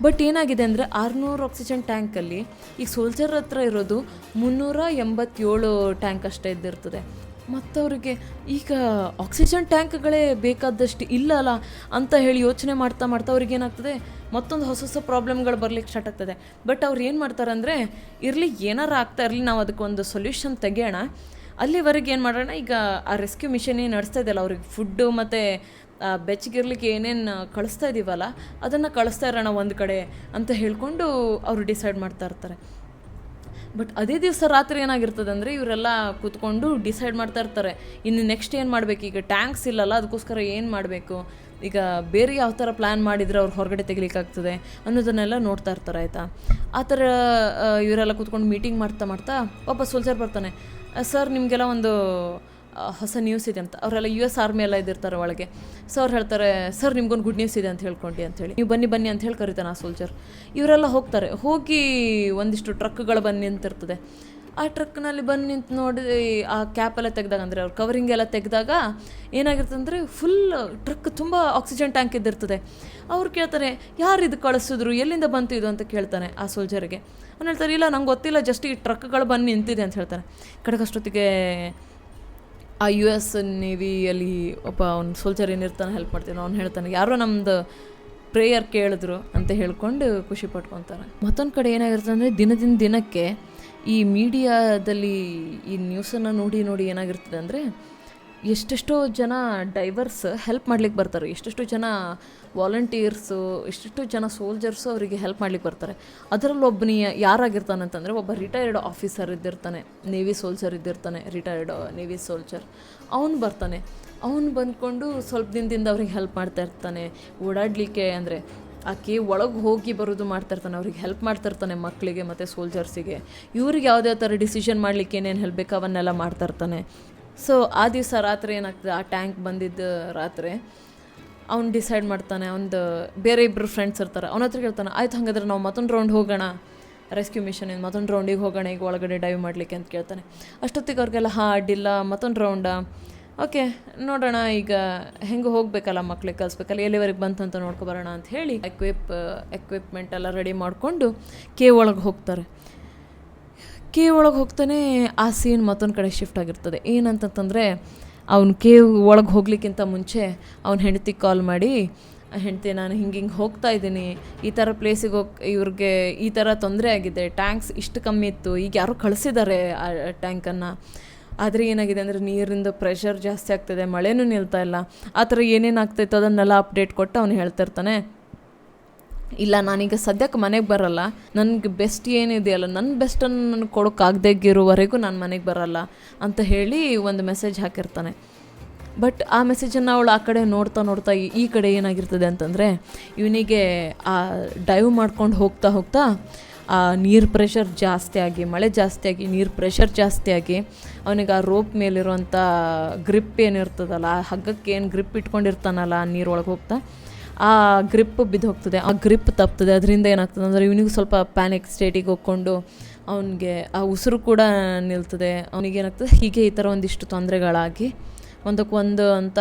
ಬಟ್ ಏನಾಗಿದೆ ಅಂದರೆ 600 ಆಕ್ಸಿಜನ್ ಟ್ಯಾಂಕಲ್ಲಿ ಈಗ ಸೋಲ್ಜರ್ ಹತ್ರ ಇರೋದು 387 ಟ್ಯಾಂಕ್ ಅಷ್ಟೇ ಇದ್ದಿರ್ತದೆ. ಮತ್ತು ಅವರಿಗೆ ಈಗ ಆಕ್ಸಿಜನ್ ಟ್ಯಾಂಕ್ಗಳೇ ಬೇಕಾದಷ್ಟು ಇಲ್ಲಲ್ಲ ಅಂತ ಹೇಳಿ ಯೋಚನೆ ಮಾಡ್ತಾ ಅವ್ರಿಗೆ ಏನಾಗ್ತದೆ, ಮತ್ತೊಂದು ಹೊಸ ಪ್ರಾಬ್ಲಮ್ಗಳು ಬರ್ಲಿಕ್ಕೆ ಸ್ಟಾರ್ಟ್ ಆಗ್ತದೆ. ಬಟ್ ಅವ್ರು ಏನು ಮಾಡ್ತಾರೆ ಅಂದರೆ, ಇರಲಿ ಏನಾರು ಆಗ್ತಾ ಇರಲಿ, ನಾವು ಅದಕ್ಕೊಂದು ಸೊಲ್ಯೂಷನ್ ತೆಗೆಯೋಣ, ಅಲ್ಲಿವರೆಗೆ ಏನು ಮಾಡೋಣ, ಈಗ ಆ ರೆಸ್ಕ್ಯೂ ಮಿಷನ್ ಏನು ನಡೆಸ್ತಾ ಇದೆಯಲ್ಲ, ಅವ್ರಿಗೆ ಫುಡ್ಡು ಮತ್ತು ಬೆಚ್ಚಗಿರ್ಲಿಕ್ಕೆ ಏನೇನು ಕಳಿಸ್ತಾ ಇದ್ದೀವಲ್ಲ ಅದನ್ನು ಕಳಿಸ್ತಾ ಇರೋಣ ಒಂದು ಕಡೆ ಅಂತ ಹೇಳ್ಕೊಂಡು ಅವರು ಡಿಸೈಡ್ ಮಾಡ್ತಾ ಇರ್ತಾರೆ. ಬಟ್ ಅದೇ ದಿವಸ ರಾತ್ರಿ ಏನಾಗಿರ್ತದೆ ಅಂದರೆ, ಇವರೆಲ್ಲ ಕೂತ್ಕೊಂಡು ಡಿಸೈಡ್ ಮಾಡ್ತಾ ಇರ್ತಾರೆ, ಇನ್ನು ನೆಕ್ಸ್ಟ್ ಏನು ಮಾಡಬೇಕು, ಈಗ ಟ್ಯಾಂಕ್ಸ್ ಇಲ್ಲಲ್ಲ, ಅದಕ್ಕೋಸ್ಕರ ಏನು ಮಾಡಬೇಕು, ಈಗ ಬೇರೆ ಯಾವ ಥರ ಪ್ಲ್ಯಾನ್ ಮಾಡಿದರೆ ಅವ್ರು ಹೊರಗಡೆ ತೆಗಿಲಿಕ್ಕಾಗ್ತದೆ ಅನ್ನೋದನ್ನೆಲ್ಲ ನೋಡ್ತಾ ಇರ್ತಾರೆ. ಆಯಿತಾ, ಆ ಥರ ಇವರೆಲ್ಲ ಕೂತ್ಕೊಂಡು ಮೀಟಿಂಗ್ ಮಾಡ್ತಾ ಒಬ್ಬ ಸೋಲ್ಜರ್ ಬರ್ತಾನೆ. ಸರ್, ನಿಮಗೆಲ್ಲ ಒಂದು ಹೊಸ ನ್ಯೂಸ್ ಇದೆ ಅಂತ. ಅವರೆಲ್ಲ US ಆರ್ಮಿ ಎಲ್ಲ ಇದ್ದಿರ್ತಾರೆ ಒಳಗೆ. ಸೊ ಅವ್ರು ಹೇಳ್ತಾರೆ, ಸರ್ ನಿಮ್ಗೊಂದು ಗುಡ್ ನ್ಯೂಸ್ ಇದೆ ಅಂತ ಹೇಳಿ, ನೀವು ಬನ್ನಿ ಅಂತ ಹೇಳಿ ಕರೀತಾನೆ ಆ ಸೋಲ್ಜರ್. ಇವರೆಲ್ಲ ಹೋಗಿ ಒಂದಿಷ್ಟು ಟ್ರಕ್ಗಳು ಬಂದು ನಿಂತಿರ್ತದೆ. ಆ ಟ್ರಕ್ನಲ್ಲಿ ಬಂದು ನಿಂತು ನೋಡಿ ಆ ಕ್ಯಾಪೆಲ್ಲ ತೆಗೆದಾಗ, ಅಂದರೆ ಅವ್ರು ಕವರಿಂಗ್ ಎಲ್ಲ ತೆಗೆದಾಗ ಏನಾಗಿರ್ತದೆ ಅಂದರೆ, ಫುಲ್ ಟ್ರಕ್ ತುಂಬ ಆಕ್ಸಿಜನ್ ಟ್ಯಾಂಕ್ ಇದ್ದಿರ್ತದೆ. ಅವ್ರು ಕೇಳ್ತಾರೆ, ಯಾರು ಇದು ಕಳಿಸಿದ್ರು, ಎಲ್ಲಿಂದ ಬಂತು ಇದು ಅಂತ ಕೇಳ್ತಾನೆ ಆ ಸೋಲ್ಜರಿಗೆ. ಅವ್ನು ಹೇಳ್ತಾರೆ, ಇಲ್ಲ ನಂಗೆ ಗೊತ್ತಿಲ್ಲ, ಜಸ್ಟ್ ಈ ಟ್ರಕ್ಗಳು ಬಂದು ನಿಂತಿದೆ ಅಂತ ಹೇಳ್ತಾನೆ. ಕಡೆಗಷ್ಟೊತ್ತಿಗೆ ಆ US ನೇವಿಯಲ್ಲಿ ಒಬ್ಬ ಅವ್ನು ಸೋಲ್ಜರ್ ಏನಿರ್ತಾನೆ ಹೆಲ್ಪ್ ಮಾಡ್ತಾನೆ, ಅವ್ನು ಹೇಳ್ತಾನೆ, ಯಾರೋ ನಮ್ಮದು ಪ್ರೇಯರ್ ಕೇಳಿದ್ರು ಅಂತ ಹೇಳ್ಕೊಂಡು ಖುಷಿ ಪಟ್ಕೊತಾರೆ. ಮತ್ತೊಂದು ಕಡೆ ಏನಾಗಿರ್ತದೆ ಅಂದರೆ, ದಿನದಿಂದ ದಿನಕ್ಕೆ ಈ ಮೀಡಿಯಾದಲ್ಲಿ ಈ ನ್ಯೂಸನ್ನು ನೋಡಿ ಏನಾಗಿರ್ತದೆ ಅಂದರೆ, ಎಷ್ಟೆಷ್ಟೋ ಜನ ಡೈವರ್ಸ್ ಹೆಲ್ಪ್ ಮಾಡ್ಲಿಕ್ಕೆ ಬರ್ತಾರೆ, ಎಷ್ಟೆಷ್ಟೋ ಜನ ವಾಲಂಟಿಯರ್ಸು, ಎಷ್ಟೆಷ್ಟೋ ಜನ ಸೋಲ್ಜರ್ಸು ಅವರಿಗೆ ಹೆಲ್ಪ್ ಮಾಡ್ಲಿಕ್ಕೆ ಬರ್ತಾರೆ. ಅದರಲ್ಲಿ ಒಬ್ಬನಿ ಯಾರಾಗಿರ್ತಾನೆ ಅಂತಂದರೆ, ಒಬ್ಬ ರಿಟೈರ್ಡ್ ಆಫೀಸರ್ ಇದ್ದಿರ್ತಾನೆ, ನೇವಿ ಸೋಲ್ಜರ್ ಇದ್ದಿರ್ತಾನೆ, ರಿಟೈರ್ಡ್ ನೇವಿ ಸೋಲ್ಜರ್. ಅವನು ಬರ್ತಾನೆ, ಅವನು ಬಂದ್ಕೊಂಡು ಸ್ವಲ್ಪ ದಿನದಿಂದ ಅವ್ರಿಗೆ ಹೆಲ್ಪ್ ಮಾಡ್ತಾ ಇರ್ತಾನೆ, ಓಡಾಡಲಿಕ್ಕೆ ಅಂದರೆ ಆಕೆ ಒಳಗೆ ಹೋಗಿ ಬರೋದು ಮಾಡ್ತಾಯಿರ್ತಾನೆ, ಅವ್ರಿಗೆ ಹೆಲ್ಪ್ ಮಾಡ್ತಾಯಿರ್ತಾನೆ, ಮಕ್ಕಳಿಗೆ ಮತ್ತು ಸೋಲ್ಜರ್ಸಿಗೆ. ಇವ್ರಿಗೆ ಯಾವುದೇ ಥರ ಡಿಸಿಷನ್ ಮಾಡಲಿಕ್ಕೆ ಏನೇನು ಹೇಳಬೇಕು ಅವನ್ನೆಲ್ಲ ಮಾಡ್ತಾಯಿರ್ತಾನೆ. ಸೊ ಆ ದಿವಸ ರಾತ್ರಿ ಏನಾಗ್ತದೆ, ಆ ಟ್ಯಾಂಕ್ ಬಂದಿದ್ದ ರಾತ್ರಿ ಅವ್ನು ಡಿಸೈಡ್ ಮಾಡ್ತಾನೆ, ಅವ್ನದು ಬೇರೆ ಇಬ್ಬರು ಫ್ರೆಂಡ್ಸ್ ಇರ್ತಾರೆ, ಅವನ ಹತ್ರ ಕೇಳ್ತಾನೆ, ಆಯ್ತು ಹಾಗಾದ್ರೆ ನಾವು ಮತ್ತೊಂದು ರೌಂಡ್ ಹೋಗೋಣ, ರೆಸ್ಕ್ಯೂ ಮಿಷನಿಂದ ಮತ್ತೊಂದು ರೌಂಡಿಗೆ ಹೋಗೋಣ ಈಗ ಒಳಗಡೆ ಡೈವ್ ಮಾಡಲಿಕ್ಕೆ ಅಂತ ಕೇಳ್ತಾನೆ. ಅಷ್ಟೊತ್ತಿಗೆ ಅವ್ರಿಗೆಲ್ಲ ಅಡ್ಡಿಲ್ಲ, ಮತ್ತೊಂದು ರೌಂಡ, ಓಕೆ ನೋಡೋಣ, ಈಗ ಹೆಂಗೆ ಹೋಗಬೇಕಲ್ಲ, ಮಕ್ಳಿಗೆ ಕಲಿಸ್ಬೇಕಲ್ಲ, ಎಲ್ಲಿವರೆಗೆ ಬಂತಂತ ನೋಡ್ಕೊಬರೋಣ ಅಂತ ಹೇಳಿ ಎಕ್ವಿಪ್ಮೆಂಟ್ ಎಲ್ಲ ರೆಡಿ ಮಾಡಿಕೊಂಡು ಕೇವ್ ಒಳಗೆ ಹೋಗ್ತಾರೆ. ಕೇವ್ ಒಳಗೆ ಹೋಗ್ತಾನೆ, ಆ ಸೀನ್ ಮತ್ತೊಂದು ಕಡೆ ಶಿಫ್ಟ್ ಆಗಿರ್ತದೆ. ಏನಂತಂತಂದರೆ, ಅವ್ನು ಕೇವ್ ಒಳಗೆ ಹೋಗ್ಲಿಕ್ಕಿಂತ ಮುಂಚೆ ಅವ್ನ ಹೆಂಡತಿಗೆ ಕಾಲ್ ಮಾಡಿ, ಹೆಂಡತಿ ನಾನು ಹಿಂಗೆ ಹೋಗ್ತಾ ಇದ್ದೀನಿ, ಈ ಥರ ಪ್ಲೇಸಿಗೆ ಇವ್ರಿಗೆ ಈ ಥರ ತೊಂದರೆ ಆಗಿದೆ, ಟ್ಯಾಂಕ್ಸ್ ಇಷ್ಟು ಕಮ್ಮಿ ಇತ್ತು, ಈಗ ಯಾರೋ ಕಳಿಸಿದ್ದಾರೆ ಆ ಟ್ಯಾಂಕನ್ನು, ಆದರೆ ಏನಾಗಿದೆ ಅಂದರೆ ನೀರಿಂದ ಪ್ರೆಷರ್ ಜಾಸ್ತಿ ಆಗ್ತದೆ, ಮಳೆನೂ ನಿಲ್ತಾ ಇಲ್ಲ, ಆ ಥರ ಏನೇನು ಆಗ್ತಾಯಿತ್ತು ಅದನ್ನೆಲ್ಲ ಅಪ್ಡೇಟ್ ಕೊಟ್ಟು ಅವನು ಹೇಳ್ತಿರ್ತಾನೆ, ಇಲ್ಲ ನಾನೀಗ ಸದ್ಯಕ್ಕೆ ಮನೆಗೆ ಬರಲ್ಲ, ನನಗೆ ಬೆಸ್ಟ್ ಏನಿದೆಯಲ್ಲ ನನ್ನ ಬೆಸ್ಟನ್ನು ನನಗೆ ಕೊಡೋಕ್ಕಾಗದೇಗಿರೋವರೆಗೂ ನಾನು ಮನೆಗೆ ಬರಲ್ಲ ಅಂತ ಹೇಳಿ ಒಂದು ಮೆಸೇಜ್ ಹಾಕಿರ್ತಾನೆ. ಬಟ್ ಆ ಮೆಸೇಜನ್ನು ಅವಳು ಆ ಕಡೆ ನೋಡ್ತಾ ಈ ಕಡೆ ಏನಾಗಿರ್ತದೆ ಅಂತಂದರೆ, ಇವನಿಗೆ ಆ ಡೈವ್ ಮಾಡ್ಕೊಂಡು ಹೋಗ್ತಾ ಆ ನೀರು ಪ್ರೆಷರ್ ಜಾಸ್ತಿ ಆಗಿ, ಮಳೆ ಜಾಸ್ತಿ ಆಗಿ, ನೀರು ಪ್ರೆಷರ್ ಜಾಸ್ತಿ ಆಗಿ, ಅವನಿಗೆ ಆ ರೋಪ್ ಮೇಲಿರುವಂಥ ಗ್ರಿಪ್ ಏನಿರ್ತದಲ್ಲ, ಆ ಹಗ್ಗಕ್ಕೆ ಏನು ಗ್ರಿಪ್ ಇಟ್ಕೊಂಡಿರ್ತಾನಲ್ಲ ಆ ನೀರೊಳಗೆ ಹೋಗ್ತಾ, ಆ ಗ್ರಿಪ್ ಬಿದ್ದು ಹೋಗ್ತದೆ, ಆ ಗ್ರಿಪ್ ತಪ್ತದೆ. ಅದರಿಂದ ಏನಾಗ್ತದೆ ಅಂದರೆ, ಇವನಿಗೂ ಸ್ವಲ್ಪ ಪ್ಯಾನಿಕ್ ಸ್ಟೇಟಿಗೆ ಹೋಗ್ಕೊಂಡು ಅವನಿಗೆ ಆ ಉಸಿರು ಕೂಡ ನಿಲ್ತದೆ. ಅವನಿಗೇನಾಗ್ತದೆ, ಹೀಗೆ ಈ ಥರ ಒಂದಿಷ್ಟು ತೊಂದರೆಗಳಾಗಿ ಒಂದಕ್ಕೊಂದು ಅಂತ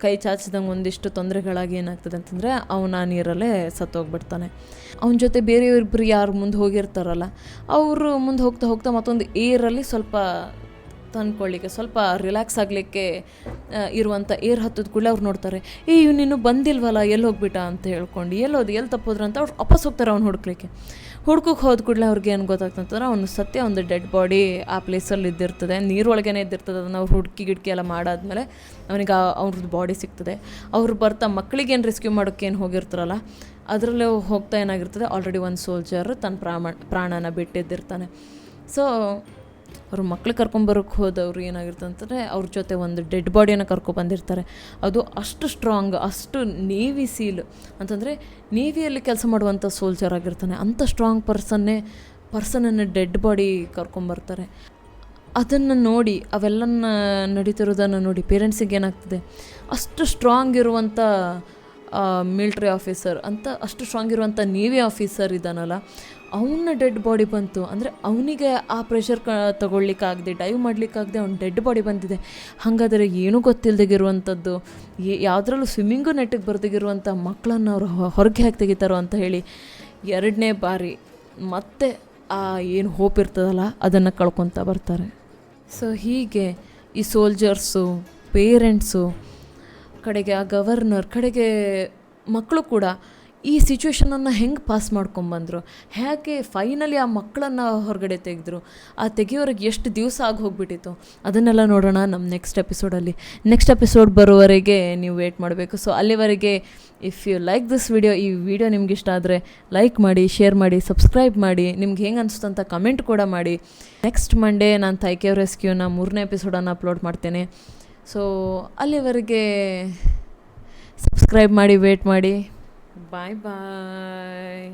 ಕೈ ಚಾಚಿದಂಗೆ ಒಂದಿಷ್ಟು ತೊಂದರೆಗಳಾಗಿ ಏನಾಗ್ತದೆ ಅಂತಂದರೆ, ಅವನ ನೀರಲ್ಲೇ ಸತ್ತೋಗ್ಬಿಡ್ತಾನೆ. ಅವನ ಜೊತೆ ಬೇರೆಯವ್ರಿಬ್ಬರು ಯಾರು ಮುಂದೆ ಹೋಗಿರ್ತಾರಲ್ಲ, ಅವರು ಮುಂದೆ ಹೋಗ್ತಾ ಮತ್ತೊಂದು ಏರಲ್ಲಿ ಸ್ವಲ್ಪ ತಂದ್ಕೊಳ್ಳಿಕ್ಕೆ, ಸ್ವಲ್ಪ ರಿಲ್ಯಾಕ್ಸ್ ಆಗಲಿಕ್ಕೆ ಇರುವಂಥ ಏರ್ ಹತ್ತದ ಕೂಡಲೇ ಅವ್ರು ನೋಡ್ತಾರೆ, ಇವನಿನ್ನೂ ಬಂದಿಲ್ವಲ್ಲ, ಎಲ್ಲಿ ಹೋಗ್ಬಿಟ್ಟ ಅಂತ ಹೇಳ್ಕೊಂಡು, ಎಲ್ಲಿ ತಪ್ಪೋದ್ರ ಅಂತ ಅವ್ರು ವಾಪಸ್ ಹೋಗ್ತಾರೆ ಅವ್ನು ಹುಡುಕ್ಲಿಕ್ಕೆ. ಹುಡ್ಕೋಕೆ ಹೋದ ಕೂಡಲೇ ಅವ್ರಿಗೆ ಏನು ಗೊತ್ತಾಗ್ತಂತಂದ್ರೆ, ಅವನು ಸತ್ಯ ಒಂದು ಡೆಡ್ ಬಾಡಿ ಆ ಪ್ಲೇಸಲ್ಲಿ ಇದ್ದಿರ್ತದೆ, ನೀರೊಳಗೇ ಇದ್ದಿರ್ತದೆ. ಅದನ್ನು ಅವ್ರು ಹುಡುಕಿ ಎಲ್ಲ ಮಾಡಾದ್ಮೇಲೆ ಅವನಿಗೆ ಅವ್ರದ್ದು ಬಾಡಿ ಸಿಗ್ತದೆ. ಅವ್ರು ಬರ್ತಾ ಮಕ್ಕಳಿಗೇನು ರೆಸ್ಕ್ಯೂ ಮಾಡೋಕ್ಕೇನು ಹೋಗಿರ್ತಾರಲ್ಲ, ಅದರಲ್ಲೇ ಹೋಗ್ತಾ ಏನಾಗಿರ್ತದೆ, ಆಲ್ರೆಡಿ ಒಂದು ಸೋಲ್ಜರ್ ತನ್ನ ಪ್ರಾಣನ ಬಿಟ್ಟಿದ್ದಿರ್ತಾನೆ. ಸೊ ಅವ್ರ ಮಕ್ಳು ಕರ್ಕೊಂಬರೋಕ್ಕೆ ಹೋದವ್ರು ಏನಾಗಿರ್ತದೆ ಅಂತಂದರೆ ಅವ್ರ ಜೊತೆ ಒಂದು ಡೆಡ್ ಬಾಡಿಯನ್ನು ಕರ್ಕೊಬಂದಿರ್ತಾರೆ. ಅದು ಅಷ್ಟು ಸ್ಟ್ರಾಂಗ್, ಅಷ್ಟು ನೇವಿ ಸೀಲ್ ಅಂತಂದರೆ ನೇವಿಯಲ್ಲಿ ಕೆಲಸ ಮಾಡುವಂಥ ಸೋಲ್ಜರ್ ಆಗಿರ್ತಾನೆ. ಅಂಥ ಸ್ಟ್ರಾಂಗ್ ಪರ್ಸನನ್ನು ಡೆಡ್ ಬಾಡಿ ಕರ್ಕೊಂಬರ್ತಾರೆ. ಅದನ್ನು ನೋಡಿ, ಅವೆಲ್ಲನ ನಡೀತಿರೋದನ್ನು ನೋಡಿ ಪೇರೆಂಟ್ಸಿಗೆ ಏನಾಗ್ತದೆ, ಅಷ್ಟು ಸ್ಟ್ರಾಂಗ್ ಇರುವಂಥ ಮಿಲ್ಟ್ರಿ ಆಫೀಸರ್ ಅಂತ, ಅಷ್ಟು ಸ್ಟ್ರಾಂಗ್ ಇರುವಂಥ ನೇವಿ ಆಫೀಸರ್ ಇದ್ದಾನಲ್ಲ, ಅವನ ಡೆಡ್ ಬಾಡಿ ಬಂತು ಅಂದರೆ ಅವನಿಗೆ ಆ ಪ್ರೆಷರ್ ತಗೊಳ್ಲಿಕ್ಕಾಗದೆ, ಡೈವ್ ಮಾಡಲಿಕ್ಕಾಗದೆ ಅವ್ನ ಡೆಡ್ ಬಾಡಿ ಬಂದಿದೆ. ಹಾಗಾದರೆ ಏನೂ ಗೊತ್ತಿಲ್ಲದಿರುವಂಥದ್ದು, ಯಾವುದ್ರಲ್ಲೂ ಸ್ವಿಮ್ಮಿಂಗು ನೆಟ್ಟಿಗೆ ಬರ್ದಿಗಿರುವಂಥ ಮಕ್ಕಳನ್ನು ಅವರು ಹೊರಗೆ ಹಾಕಿ ತೆಗಿತಾರೋ ಅಂತ ಹೇಳಿ 2ನೇ ಬಾರಿ ಮತ್ತೆ ಆ ಏನು ಹೋಪ್ ಇರ್ತದಲ್ಲ ಅದನ್ನು ಕಳ್ಕೊತ ಬರ್ತಾರೆ. ಸೊ ಹೀಗೆ ಈ ಸೋಲ್ಜರ್ಸು, ಪೇರೆಂಟ್ಸು, ಕಡೆಗೆ ಆ ಗವರ್ನರ್, ಕಡೆಗೆ ಮಕ್ಕಳು ಕೂಡ ಈ ಸಿಚುವೇಷನನ್ನು ಹೆಂಗೆ ಪಾಸ್ ಮಾಡ್ಕೊಂಬಂದರು, ಹೇಗೆ ಫೈನಲಿ ಆ ಮಕ್ಕಳನ್ನು ಹೊರಗಡೆ ತೆಗೆದ್ರು, ಆ ತೆಗಿಯೋರಿಗೆ ಎಷ್ಟು ದಿವಸ ಆಗಿ ಹೋಗ್ಬಿಟ್ಟಿತ್ತು, ಅದನ್ನೆಲ್ಲ ನೋಡೋಣ ನಮ್ಮ ನೆಕ್ಸ್ಟ್ ಎಪಿಸೋಡ್ ಬರೋವರೆಗೆ ನೀವು ವೇಟ್ ಮಾಡಬೇಕು. ಸೊ ಅಲ್ಲಿವರೆಗೆ if you like this video, ಈ ವಿಡಿಯೋ ನಿಮ್ಗೆ ಇಷ್ಟ ಆದರೆ ಲೈಕ್ ಮಾಡಿ, ಶೇರ್ ಮಾಡಿ, ಸಬ್ಸ್ಕ್ರೈಬ್ ಮಾಡಿ, ನಿಮ್ಗೆ ಹೆಂಗೆ ಅನಿಸ್ತು ಅಂತ ಕಮೆಂಟ್ ಕೂಡ ಮಾಡಿ. ನೆಕ್ಸ್ಟ್ ಮಂಡೇ ನಾನು ಥೈಕೇವ್ ರೆಸ್ಕ್ಯೂನ 3ನೇ ಎಪಿಸೋಡನ್ನು ಅಪ್ಲೋಡ್ ಮಾಡ್ತೇನೆ. ಸೊ ಅಲ್ಲಿವರೆಗೆ ಸಬ್ಸ್ಕ್ರೈಬ್ ಮಾಡಿ, ವೇಟ್ ಮಾಡಿ. ಬಾಯ್ ಬಾಯ್.